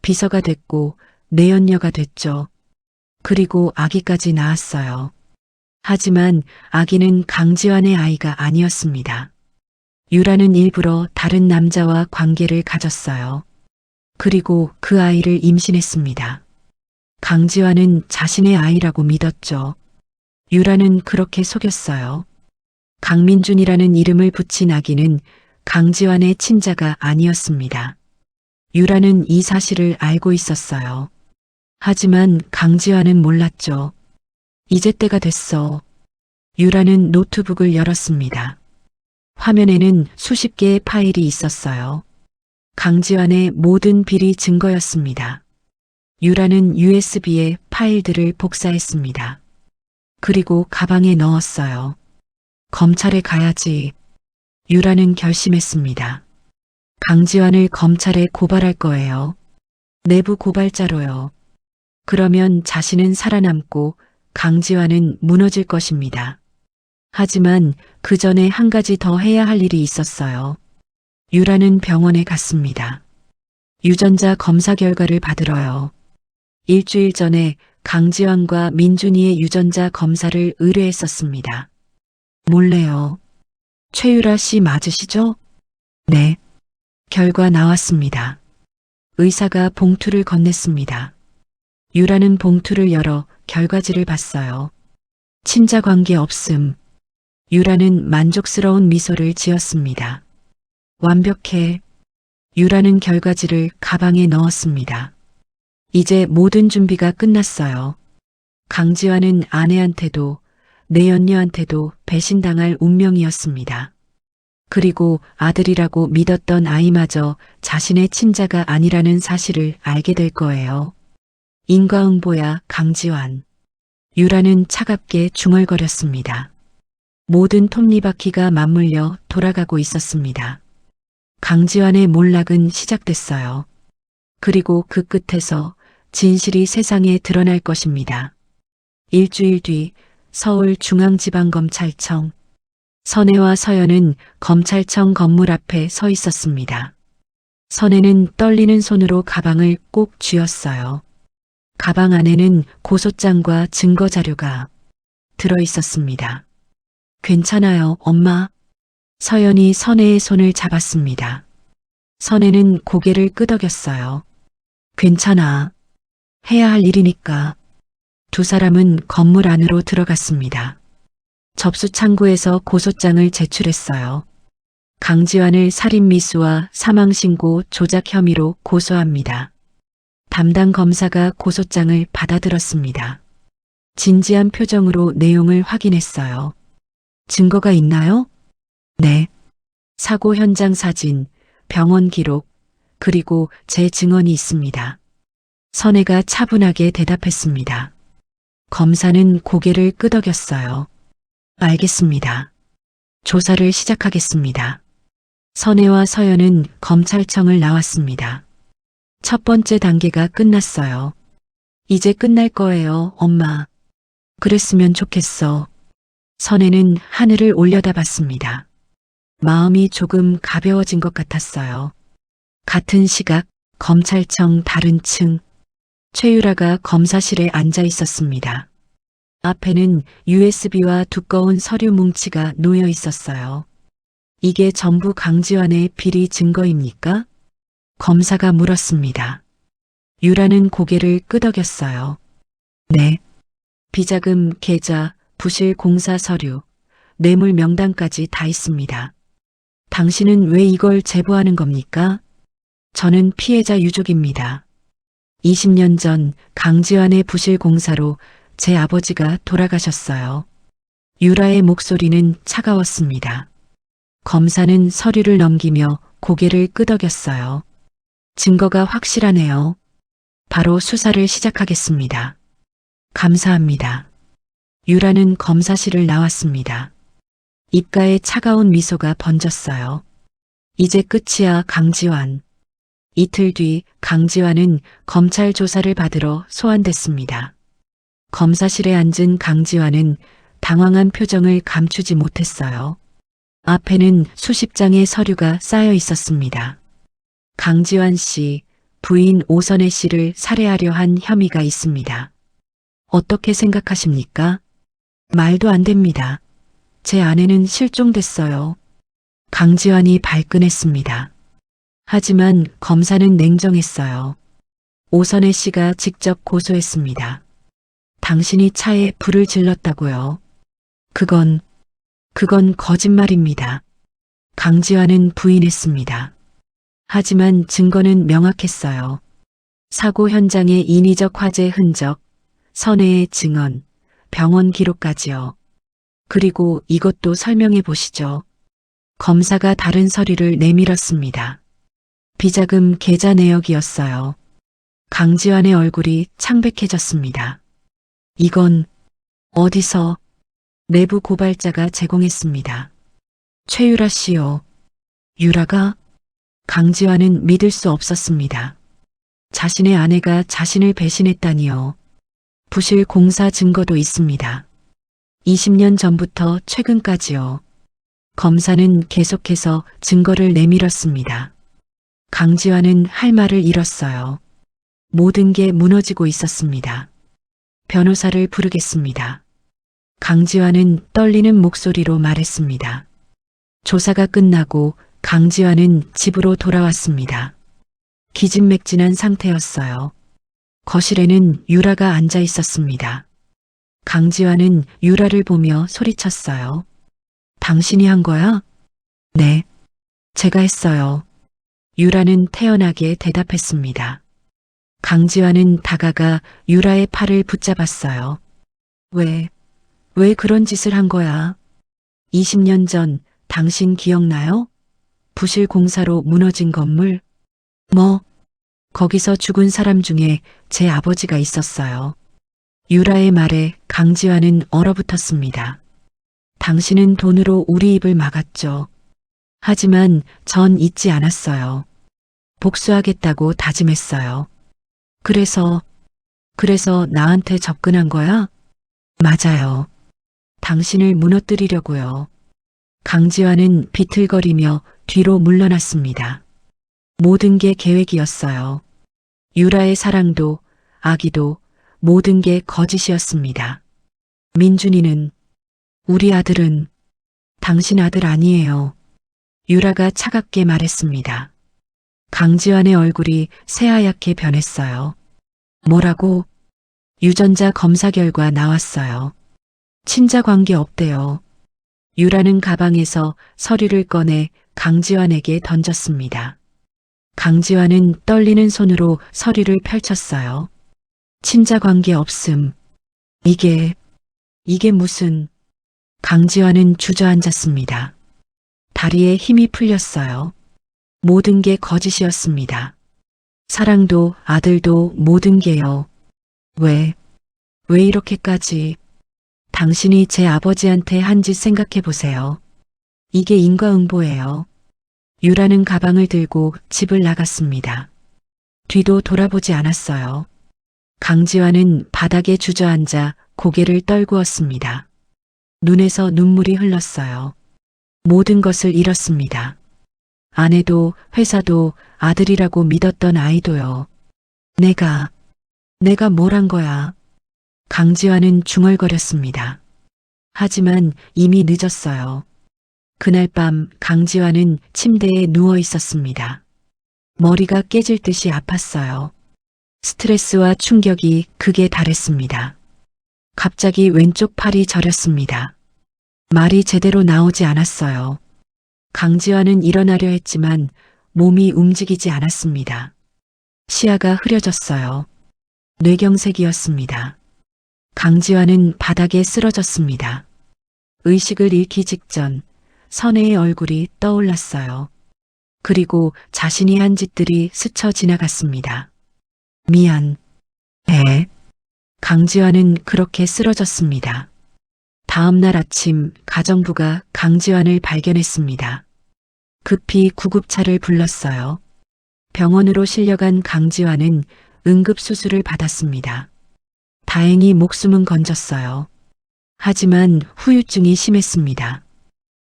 비서가 됐고 내연녀가 됐죠. 그리고 아기까지 낳았어요. 하지만 아기는 강지환의 아이가 아니었습니다. 유라는 일부러 다른 남자와 관계를 가졌어요. 그리고 그 아이를 임신했습니다. 강지환은 자신의 아이라고 믿었죠. 유라는 그렇게 속였어요. 강민준이라는 이름을 붙인 아기는 강지환의 친자가 아니었습니다. 유라는 이 사실을 알고 있었어요. 하지만 강지환은 몰랐죠. 이제 때가 됐어. 유라는 노트북을 열었습니다. 화면에는 수십 개의 파일이 있었어요. 강지환의 모든 비리 증거였습니다. 유라는 USB에 파일들을 복사했습니다. 그리고 가방에 넣었어요. 검찰에 가야지. 유라는 결심했습니다. 강지환을 검찰에 고발할 거예요. 내부 고발자로요. 그러면 자신은 살아남고 강지환은 무너질 것입니다. 하지만 그 전에 한 가지 더 해야 할 일이 있었어요. 유라는 병원에 갔습니다. 유전자 검사 결과를 받으러요. 일주일 전에 강지환과 민준이의 유전자 검사를 의뢰했었습니다. 몰래요. 최유라 씨 맞으시죠? 네. 결과 나왔습니다. 의사가 봉투를 건넸습니다. 유라는 봉투를 열어 결과지를 봤어요. 친자 관계 없음. 유라는 만족스러운 미소를 지었습니다. 완벽해. 유라는 결과지를 가방에 넣었습니다. 이제 모든 준비가 끝났어요. 강지환은 아내한테도 내연녀한테도 배신당할 운명이었습니다. 그리고 아들이라고 믿었던 아이마저 자신의 친자가 아니라는 사실을 알게 될 거예요. 인과응보야, 강지환. 유라는 차갑게 중얼거렸습니다. 모든 톱니바퀴가 맞물려 돌아가고 있었습니다. 강지환의 몰락은 시작됐어요. 그리고 그 끝에서 진실이 세상에 드러날 것입니다. 일주일 뒤 서울중앙지방검찰청. 선혜와 서연은 검찰청 건물 앞에 서 있었습니다. 선혜는 떨리는 손으로 가방을 꼭 쥐었어요. 가방 안에는 고소장과 증거 자료가 들어 있었습니다. 괜찮아요, 엄마. 서연이 선혜의 손을 잡았습니다. 선혜는 고개를 끄덕였어요. 괜찮아. 해야 할 일이니까. 두 사람은 건물 안으로 들어갔습니다. 접수 창구에서 고소장을 제출했어요. 강지환을 살인미수와 사망신고 조작 혐의로 고소합니다. 담당 검사가 고소장을 받아들었습니다. 진지한 표정으로 내용을 확인했어요. 증거가 있나요? 네. 사고 현장 사진, 병원 기록, 그리고 제 증언이 있습니다. 선혜가 차분하게 대답했습니다. 검사는 고개를 끄덕였어요. 알겠습니다. 조사를 시작하겠습니다. 선혜와 서연은 검찰청을 나왔습니다. 첫 번째 단계가 끝났어요. 이제 끝날 거예요, 엄마. 그랬으면 좋겠어. 선혜는 하늘을 올려다봤습니다. 마음이 조금 가벼워진 것 같았어요. 같은 시각, 검찰청 다른 층. 최유라가 검사실에 앉아 있었습니다. 앞에는 USB와 두꺼운 서류 뭉치가 놓여 있었어요. 이게 전부 강지환의 비리 증거입니까? 검사가 물었습니다. 유라는 고개를 끄덕였어요. 네. 비자금, 계좌, 부실 공사 서류, 뇌물 명단까지 다 있습니다. 당신은 왜 이걸 제보하는 겁니까? 저는 피해자 유족입니다. 20년 전 강지환의 부실 공사로 제 아버지가 돌아가셨어요. 유라의 목소리는 차가웠습니다. 검사는 서류를 넘기며 고개를 끄덕였어요. 증거가 확실하네요. 바로 수사를 시작하겠습니다. 감사합니다. 유라는 검사실을 나왔습니다. 입가에 차가운 미소가 번졌어요. 이제 끝이야, 강지환. 이틀 뒤 강지환은 검찰 조사를 받으러 소환됐습니다. 검사실에 앉은 강지환은 당황한 표정을 감추지 못했어요. 앞에는 수십 장의 서류가 쌓여 있었습니다. 강지환 씨, 부인 오선혜 씨를 살해하려 한 혐의가 있습니다. 어떻게 생각하십니까? 말도 안 됩니다. 제 아내는 실종됐어요. 강지환이 발끈했습니다. 하지만 검사는 냉정했어요. 오선혜 씨가 직접 고소했습니다. 당신이 차에 불을 질렀다고요. 그건 거짓말입니다. 강지환은 부인했습니다. 하지만 증거는 명확했어요. 사고 현장의 인위적 화재 흔적, 선혜의 증언, 병원 기록까지요. 그리고 이것도 설명해 보시죠. 검사가 다른 서류를 내밀었습니다. 비자금 계좌 내역이었어요. 강지환의 얼굴이 창백해졌습니다. 이건 어디서? 내부 고발자가 제공했습니다. 최유라 씨요. 유라가? 강지환은 믿을 수 없었습니다. 자신의 아내가 자신을 배신했다니요. 부실 공사 증거도 있습니다. 20년 전부터 최근까지요. 검사는 계속해서 증거를 내밀었습니다. 강지환은 할 말을 잃었어요. 모든 게 무너지고 있었습니다. 변호사를 부르겠습니다. 강지환은 떨리는 목소리로 말했습니다. 조사가 끝나고 강지환은 집으로 돌아왔습니다. 기진맥진한 상태였어요. 거실에는 유라가 앉아 있었습니다. 강지환은 유라를 보며 소리쳤어요. 당신이 한 거야? 네, 제가 했어요. 유라는 태연하게 대답했습니다. 강지환은 다가가 유라의 팔을 붙잡았어요. 왜 그런 짓을 한 거야? 20년 전 당신 기억나요? 부실 공사로 무너진 건물? 거기서 죽은 사람 중에 제 아버지가 있었어요. 유라의 말에 강지환은 얼어붙었습니다. 당신은 돈으로 우리 입을 막았죠. 하지만 전 잊지 않았어요. 복수하겠다고 다짐했어요. 그래서 나한테 접근한 거야? 맞아요. 당신을 무너뜨리려고요. 강지환은 비틀거리며 뒤로 물러났습니다. 모든 게 계획이었어요. 유라의 사랑도 아기도 모든 게 거짓이었습니다. 민준이는 우리 아들은 당신 아들 아니에요. 유라가 차갑게 말했습니다. 강지환의 얼굴이 새하얗게 변했어요. 뭐라고? 유전자 검사 결과 나왔어요. 친자 관계 없대요. 유라는 가방에서 서류를 꺼내 강지환에게 던졌습니다. 강지환은 떨리는 손으로 서류를 펼쳤어요. 친자 관계 없음. 이게 무슨... 강지환은 주저앉았습니다. 다리에 힘이 풀렸어요. 모든 게 거짓이었습니다. 사랑도 아들도 모든 게요. 왜 이렇게까지... 당신이 제 아버지한테 한 짓 생각해 보세요. 이게 인과응보예요. 유라는 가방을 들고 집을 나갔습니다. 뒤도 돌아보지 않았어요. 강지환은 바닥에 주저앉아 고개를 떨구었습니다. 눈에서 눈물이 흘렀어요. 모든 것을 잃었습니다. 아내도 회사도 아들이라고 믿었던 아이도요. 내가 뭘 한 거야. 강지환은 중얼거렸습니다. 하지만 이미 늦었어요. 그날 밤 강지환은 침대에 누워 있었습니다. 머리가 깨질 듯이 아팠어요. 스트레스와 충격이 극에 달했습니다. 갑자기 왼쪽 팔이 저렸습니다. 말이 제대로 나오지 않았어요. 강지환은 일어나려 했지만 몸이 움직이지 않았습니다. 시야가 흐려졌어요. 뇌경색이었습니다. 강지환은 바닥에 쓰러졌습니다. 의식을 잃기 직전 선혜의 얼굴이 떠올랐어요. 그리고 자신이 한 짓들이 스쳐 지나갔습니다. 미안. 강지환은 그렇게 쓰러졌습니다. 다음 날 아침 가정부가 강지환을 발견했습니다. 급히 구급차를 불렀어요. 병원으로 실려간 강지환은 응급수술을 받았습니다. 다행히 목숨은 건졌어요. 하지만 후유증이 심했습니다.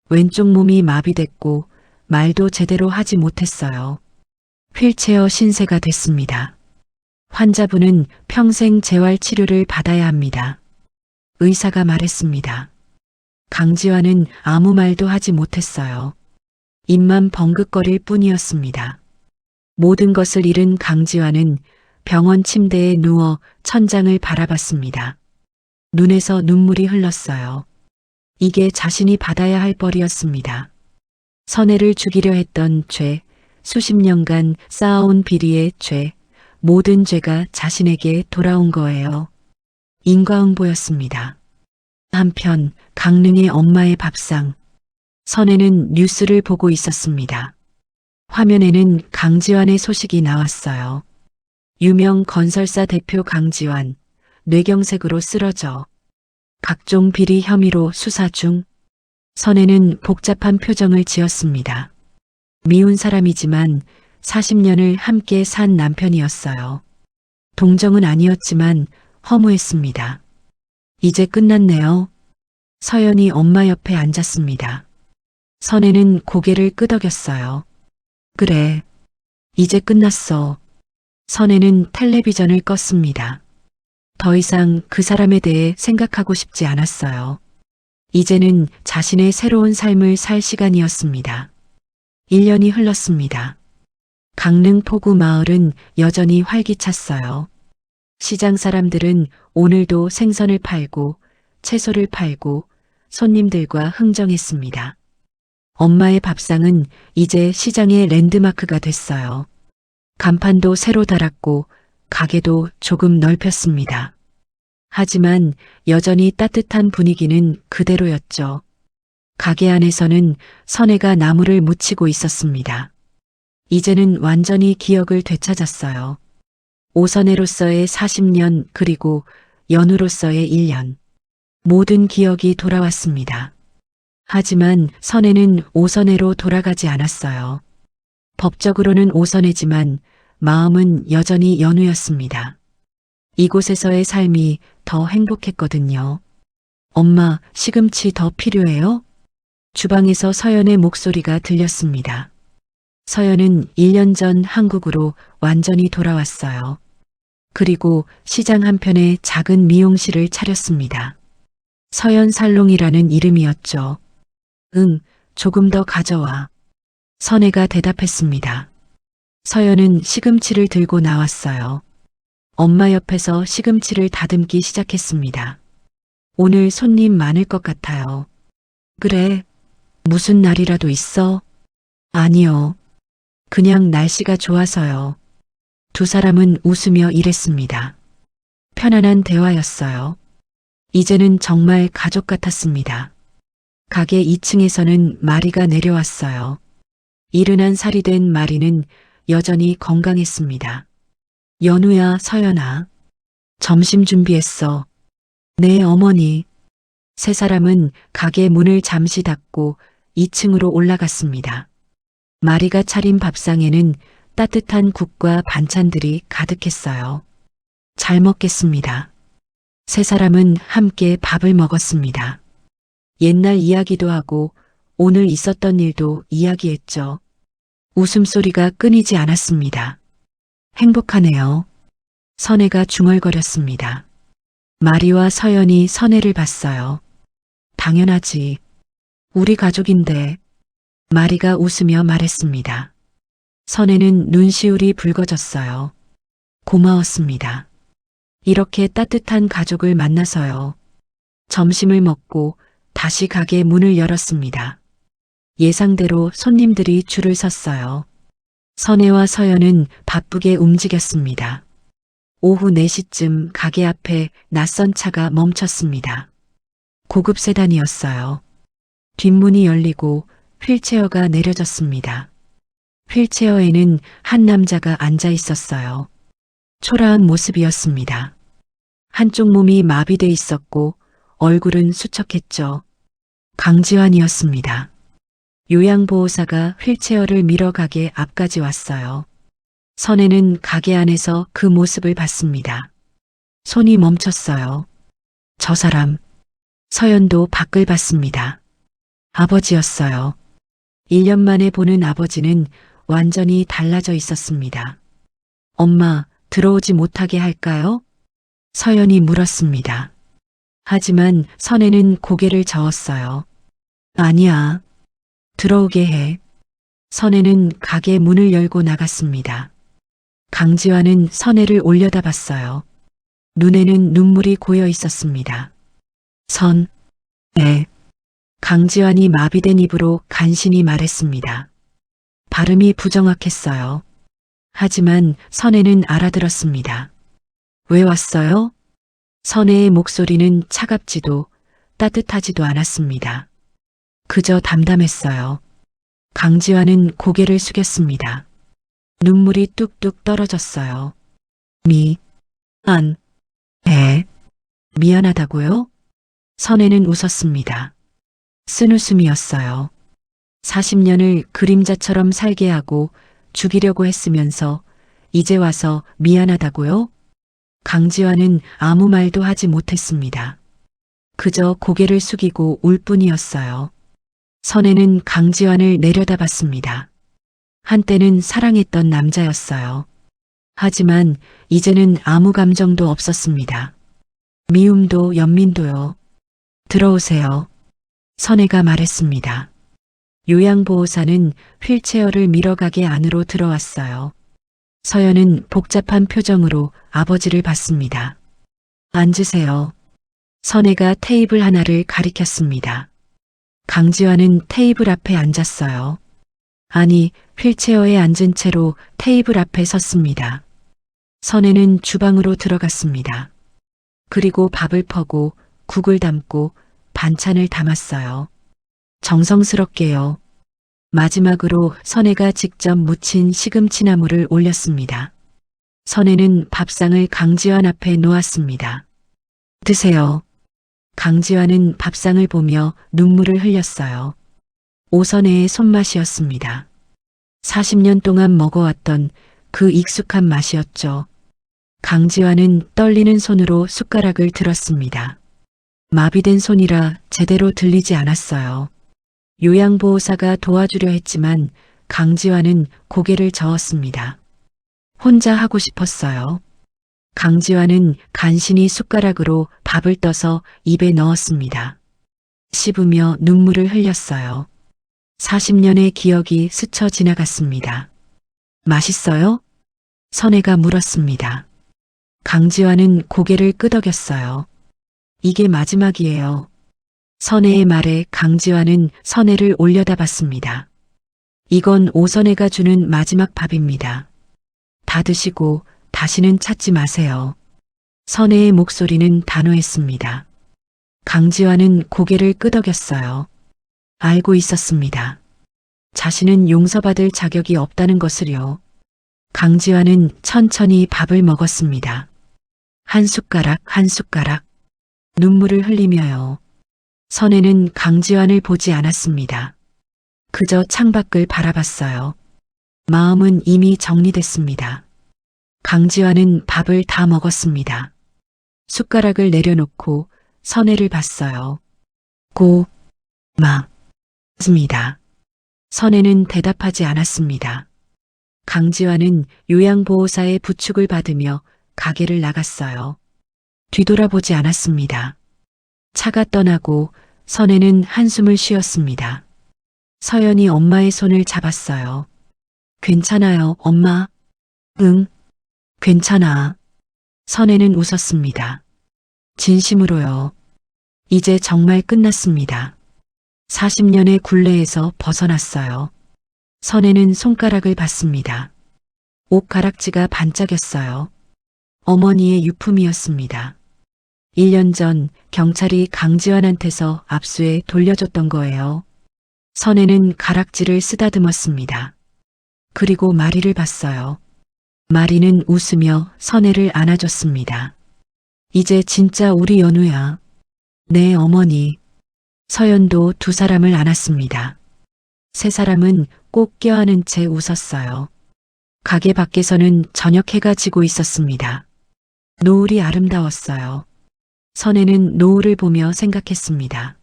왼쪽 몸이 마비됐고 말도 제대로 하지 못했어요. 휠체어 신세가 됐습니다. 환자분은 평생 재활 치료를 받아야 합니다. 의사가 말했습니다. 강지환은 아무 말도 하지 못했어요. 입만 벙긋거릴 뿐이었습니다. 모든 것을 잃은 강지환은 병원 침대에 누워 천장을 바라봤습니다. 눈에서 눈물이 흘렀어요. 이게 자신이 받아야 할 벌이었습니다. 선혜를 죽이려 했던 죄, 수십 년간 쌓아온 비리의 죄, 모든 죄가 자신에게 돌아온 거예요. 인과응보였습니다. 한편 강릉의 엄마의 밥상. 선혜는 뉴스를 보고 있었습니다. 화면에는 강지환의 소식이 나왔어요. 유명 건설사 대표 강지환, 뇌경색으로 쓰러져. 각종 비리 혐의로 수사 중. 선혜는 복잡한 표정을 지었습니다. 미운 사람이지만 40년을 함께 산 남편이었어요. 동정은 아니었지만 허무했습니다. 이제 끝났네요. 서연이 엄마 옆에 앉았습니다. 선혜는 고개를 끄덕였어요. 그래, 이제 끝났어. 선혜는 텔레비전을 껐습니다. 더 이상 그 사람에 대해 생각하고 싶지 않았어요. 이제는 자신의 새로운 삶을 살 시간이었습니다. 1년이 흘렀습니다. 강릉 포구 마을은 여전히 활기찼어요. 시장 사람들은 오늘도 생선을 팔고 채소를 팔고 손님들과 흥정했습니다. 엄마의 밥상은 이제 시장의 랜드마크가 됐어요. 간판도 새로 달았고 가게도 조금 넓혔습니다. 하지만 여전히 따뜻한 분위기는 그대로였죠. 가게 안에서는 선혜가 나무를 묻히고 있었습니다. 이제는 완전히 기억을 되찾았어요. 오선혜로서의 40년 그리고 연우로서의 1년. 모든 기억이 돌아왔습니다. 하지만 선혜는 오선혜로 돌아가지 않았어요. 법적으로는 오선혜지만 마음은 여전히 연우였습니다. 이곳에서의 삶이 더 행복했거든요. 엄마, 시금치 더 필요해요? 주방에서 서연의 목소리가 들렸습니다. 서연은 1년 전 한국으로 완전히 돌아왔어요. 그리고 시장 한편에 작은 미용실을 차렸습니다. 서연 살롱이라는 이름이었죠. 응, 조금 더 가져와. 선혜가 대답했습니다. 서연은 시금치를 들고 나왔어요. 엄마 옆에서 시금치를 다듬기 시작했습니다. 오늘 손님 많을 것 같아요. 그래, 무슨 날이라도 있어? 아니요. 그냥 날씨가 좋아서요. 두 사람은 웃으며 일했습니다. 편안한 대화였어요. 이제는 정말 가족 같았습니다. 가게 2층에서는 마리가 내려왔어요. 이른한 살이 된 마리는 여전히 건강했습니다. 연우야, 서연아. 점심 준비했어. 네, 어머니. 세 사람은 가게 문을 잠시 닫고 2층으로 올라갔습니다. 마리가 차린 밥상에는 따뜻한 국과 반찬들이 가득했어요. 잘 먹겠습니다. 세 사람은 함께 밥을 먹었습니다. 옛날 이야기도 하고 오늘 있었던 일도 이야기했죠. 웃음소리가 끊이지 않았습니다. 행복하네요. 선혜가 중얼거렸습니다. 마리와 서연이 선혜를 봤어요. 당연하지. 우리 가족인데. 마리가 웃으며 말했습니다. 선혜는 눈시울이 붉어졌어요. 고마웠습니다. 이렇게 따뜻한 가족을 만나서요. 점심을 먹고 다시 가게 문을 열었습니다. 예상대로 손님들이 줄을 섰어요. 선혜와 서연은 바쁘게 움직였습니다. 오후 4시쯤 가게 앞에 낯선 차가 멈췄습니다. 고급 세단이었어요. 뒷문이 열리고 휠체어가 내려졌습니다. 휠체어에는 한 남자가 앉아 있었어요. 초라한 모습이었습니다. 한쪽 몸이 마비돼 있었고 얼굴은 수척했죠. 강지환이었습니다. 요양보호사가 휠체어를 밀어가게 앞까지 왔어요. 선혜는 가게 안에서 그 모습을 봤습니다. 손이 멈췄어요. 저 사람. 서연도 밖을 봤습니다. 아버지였어요. 1년 만에 보는 아버지는 완전히 달라져 있었습니다. 엄마, 들어오지 못하게 할까요? 서연이 물었습니다. 하지만 선혜는 고개를 저었어요. 아니야. 들어오게 해. 선혜는 가게 문을 열고 나갔습니다. 강지환은 선혜를 올려다봤어요. 눈에는 눈물이 고여 있었습니다. 네. 강지환이 마비된 입으로 간신히 말했습니다. 발음이 부정확했어요. 하지만 선혜는 알아들었습니다. 왜 왔어요? 선혜의 목소리는 차갑지도 따뜻하지도 않았습니다. 그저 담담했어요. 강지환은 고개를 숙였습니다. 눈물이 뚝뚝 떨어졌어요. 미안하다고요? 선혜는 웃었습니다. 쓴웃음이었어요. 40년을 그림자처럼 살게 하고 죽이려고 했으면서 이제 와서 미안하다고요? 강지환은 아무 말도 하지 못했습니다. 그저 고개를 숙이고 울 뿐이었어요. 선혜는 강지환을 내려다봤습니다. 한때는 사랑했던 남자였어요. 하지만 이제는 아무 감정도 없었습니다. 미움도 연민도요. 들어오세요. 선혜가 말했습니다. 요양보호사는 휠체어를 밀어가게 안으로 들어왔어요. 서연은 복잡한 표정으로 아버지를 봤습니다. 앉으세요. 선혜가 테이블 하나를 가리켰습니다. 강지환은 테이블 앞에 앉았어요. 아니, 휠체어에 앉은 채로 테이블 앞에 섰습니다. 선혜는 주방으로 들어갔습니다. 그리고 밥을 퍼고 국을 담고 반찬을 담았어요. 정성스럽게요. 마지막으로 선혜가 직접 무친 시금치나물을 올렸습니다. 선혜는 밥상을 강지환 앞에 놓았습니다. 드세요. 강지환은 밥상을 보며 눈물을 흘렸어요. 오선혜의 손맛이었습니다. 40년 동안 먹어왔던 그 익숙한 맛이었죠. 강지환은 떨리는 손으로 숟가락을 들었습니다. 마비된 손이라 제대로 들리지 않았어요. 요양보호사가 도와주려 했지만 강지환은 고개를 저었습니다. 혼자 하고 싶었어요. 강지환은 간신히 숟가락으로 밥을 떠서 입에 넣었습니다. 씹으며 눈물을 흘렸어요. 40년의 기억이 스쳐 지나갔습니다. 맛있어요? 선혜가 물었습니다. 강지환은 고개를 끄덕였어요. 이게 마지막이에요. 선혜의 말에 강지환은 선혜를 올려다봤습니다. 이건 오선혜가 주는 마지막 밥입니다. 다 드시고 다시는 찾지 마세요. 선혜의 목소리는 단호했습니다. 강지환은 고개를 끄덕였어요. 알고 있었습니다. 자신은 용서받을 자격이 없다는 것을요. 강지환은 천천히 밥을 먹었습니다. 한 숟가락 한 숟가락 눈물을 흘리며요. 선혜는 강지환을 보지 않았습니다. 그저 창밖을 바라봤어요. 마음은 이미 정리됐습니다. 강지환은 밥을 다 먹었습니다. 숟가락을 내려놓고 선혜를 봤어요. 고맙습니다. 선혜는 대답하지 않았습니다. 강지환은 요양보호사의 부축을 받으며 가게를 나갔어요. 뒤돌아보지 않았습니다. 차가 떠나고 선혜는 한숨을 쉬었습니다. 서연이 엄마의 손을 잡았어요. 괜찮아요, 엄마. 응, 괜찮아. 선혜는 웃었습니다. 진심으로요. 이제 정말 끝났습니다. 40년의 굴레에서 벗어났어요. 선혜는 손가락을 봤습니다. 옷가락지가 반짝였어요. 어머니의 유품이었습니다. 1년 전 경찰이 강지환한테서 압수해 돌려줬던 거예요. 선혜는 가락지를 쓰다듬었습니다. 그리고 마리를 봤어요. 마리는 웃으며 선혜를 안아줬습니다. 이제 진짜 우리 연우야. 내 어머니. 서연도 두 사람을 안았습니다. 세 사람은 꼭 껴안은 채 웃었어요. 가게 밖에서는 저녁 해가 지고 있었습니다. 노을이 아름다웠어요. 선혜는 노을을 보며 생각했습니다.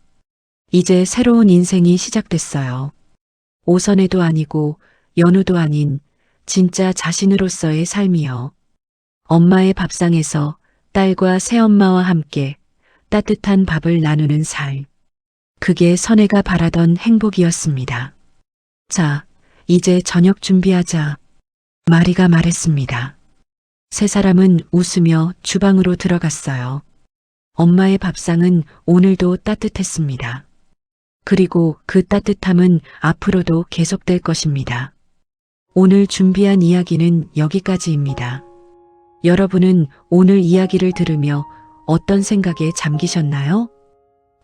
이제 새로운 인생이 시작됐어요. 오선혜도 아니고 연우도 아닌 진짜 자신으로서의 삶이요. 엄마의 밥상에서 딸과 새엄마와 함께 따뜻한 밥을 나누는 삶. 그게 선혜가 바라던 행복이었습니다. 자, 이제 저녁 준비하자. 마리가 말했습니다. 세 사람은 웃으며 주방으로 들어갔어요. 엄마의 밥상은 오늘도 따뜻했습니다. 그리고 그 따뜻함은 앞으로도 계속될 것입니다. 오늘 준비한 이야기는 여기까지입니다. 여러분은 오늘 이야기를 들으며 어떤 생각에 잠기셨나요?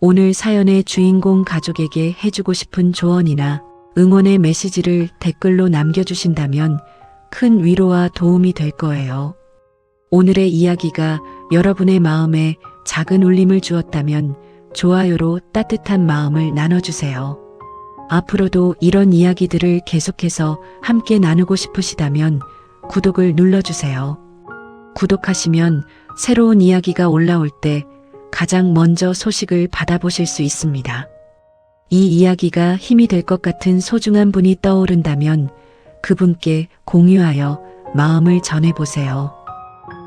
오늘 사연의 주인공 가족에게 해주고 싶은 조언이나 응원의 메시지를 댓글로 남겨주신다면 큰 위로와 도움이 될 거예요. 오늘의 이야기가 여러분의 마음에 작은 울림을 주었다면 좋아요로 따뜻한 마음을 나눠주세요. 앞으로도 이런 이야기들을 계속해서 함께 나누고 싶으시다면 구독을 눌러주세요. 구독하시면 새로운 이야기가 올라올 때 가장 먼저 소식을 받아보실 수 있습니다. 이 이야기가 힘이 될 것 같은 소중한 분이 떠오른다면 그분께 공유하여 마음을 전해보세요.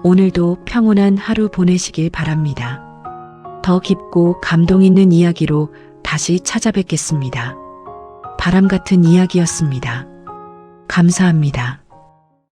오늘도 평온한 하루 보내시길 바랍니다. 더 깊고 감동 있는 이야기로 다시 찾아뵙겠습니다. 바람 같은 이야기였습니다. 감사합니다.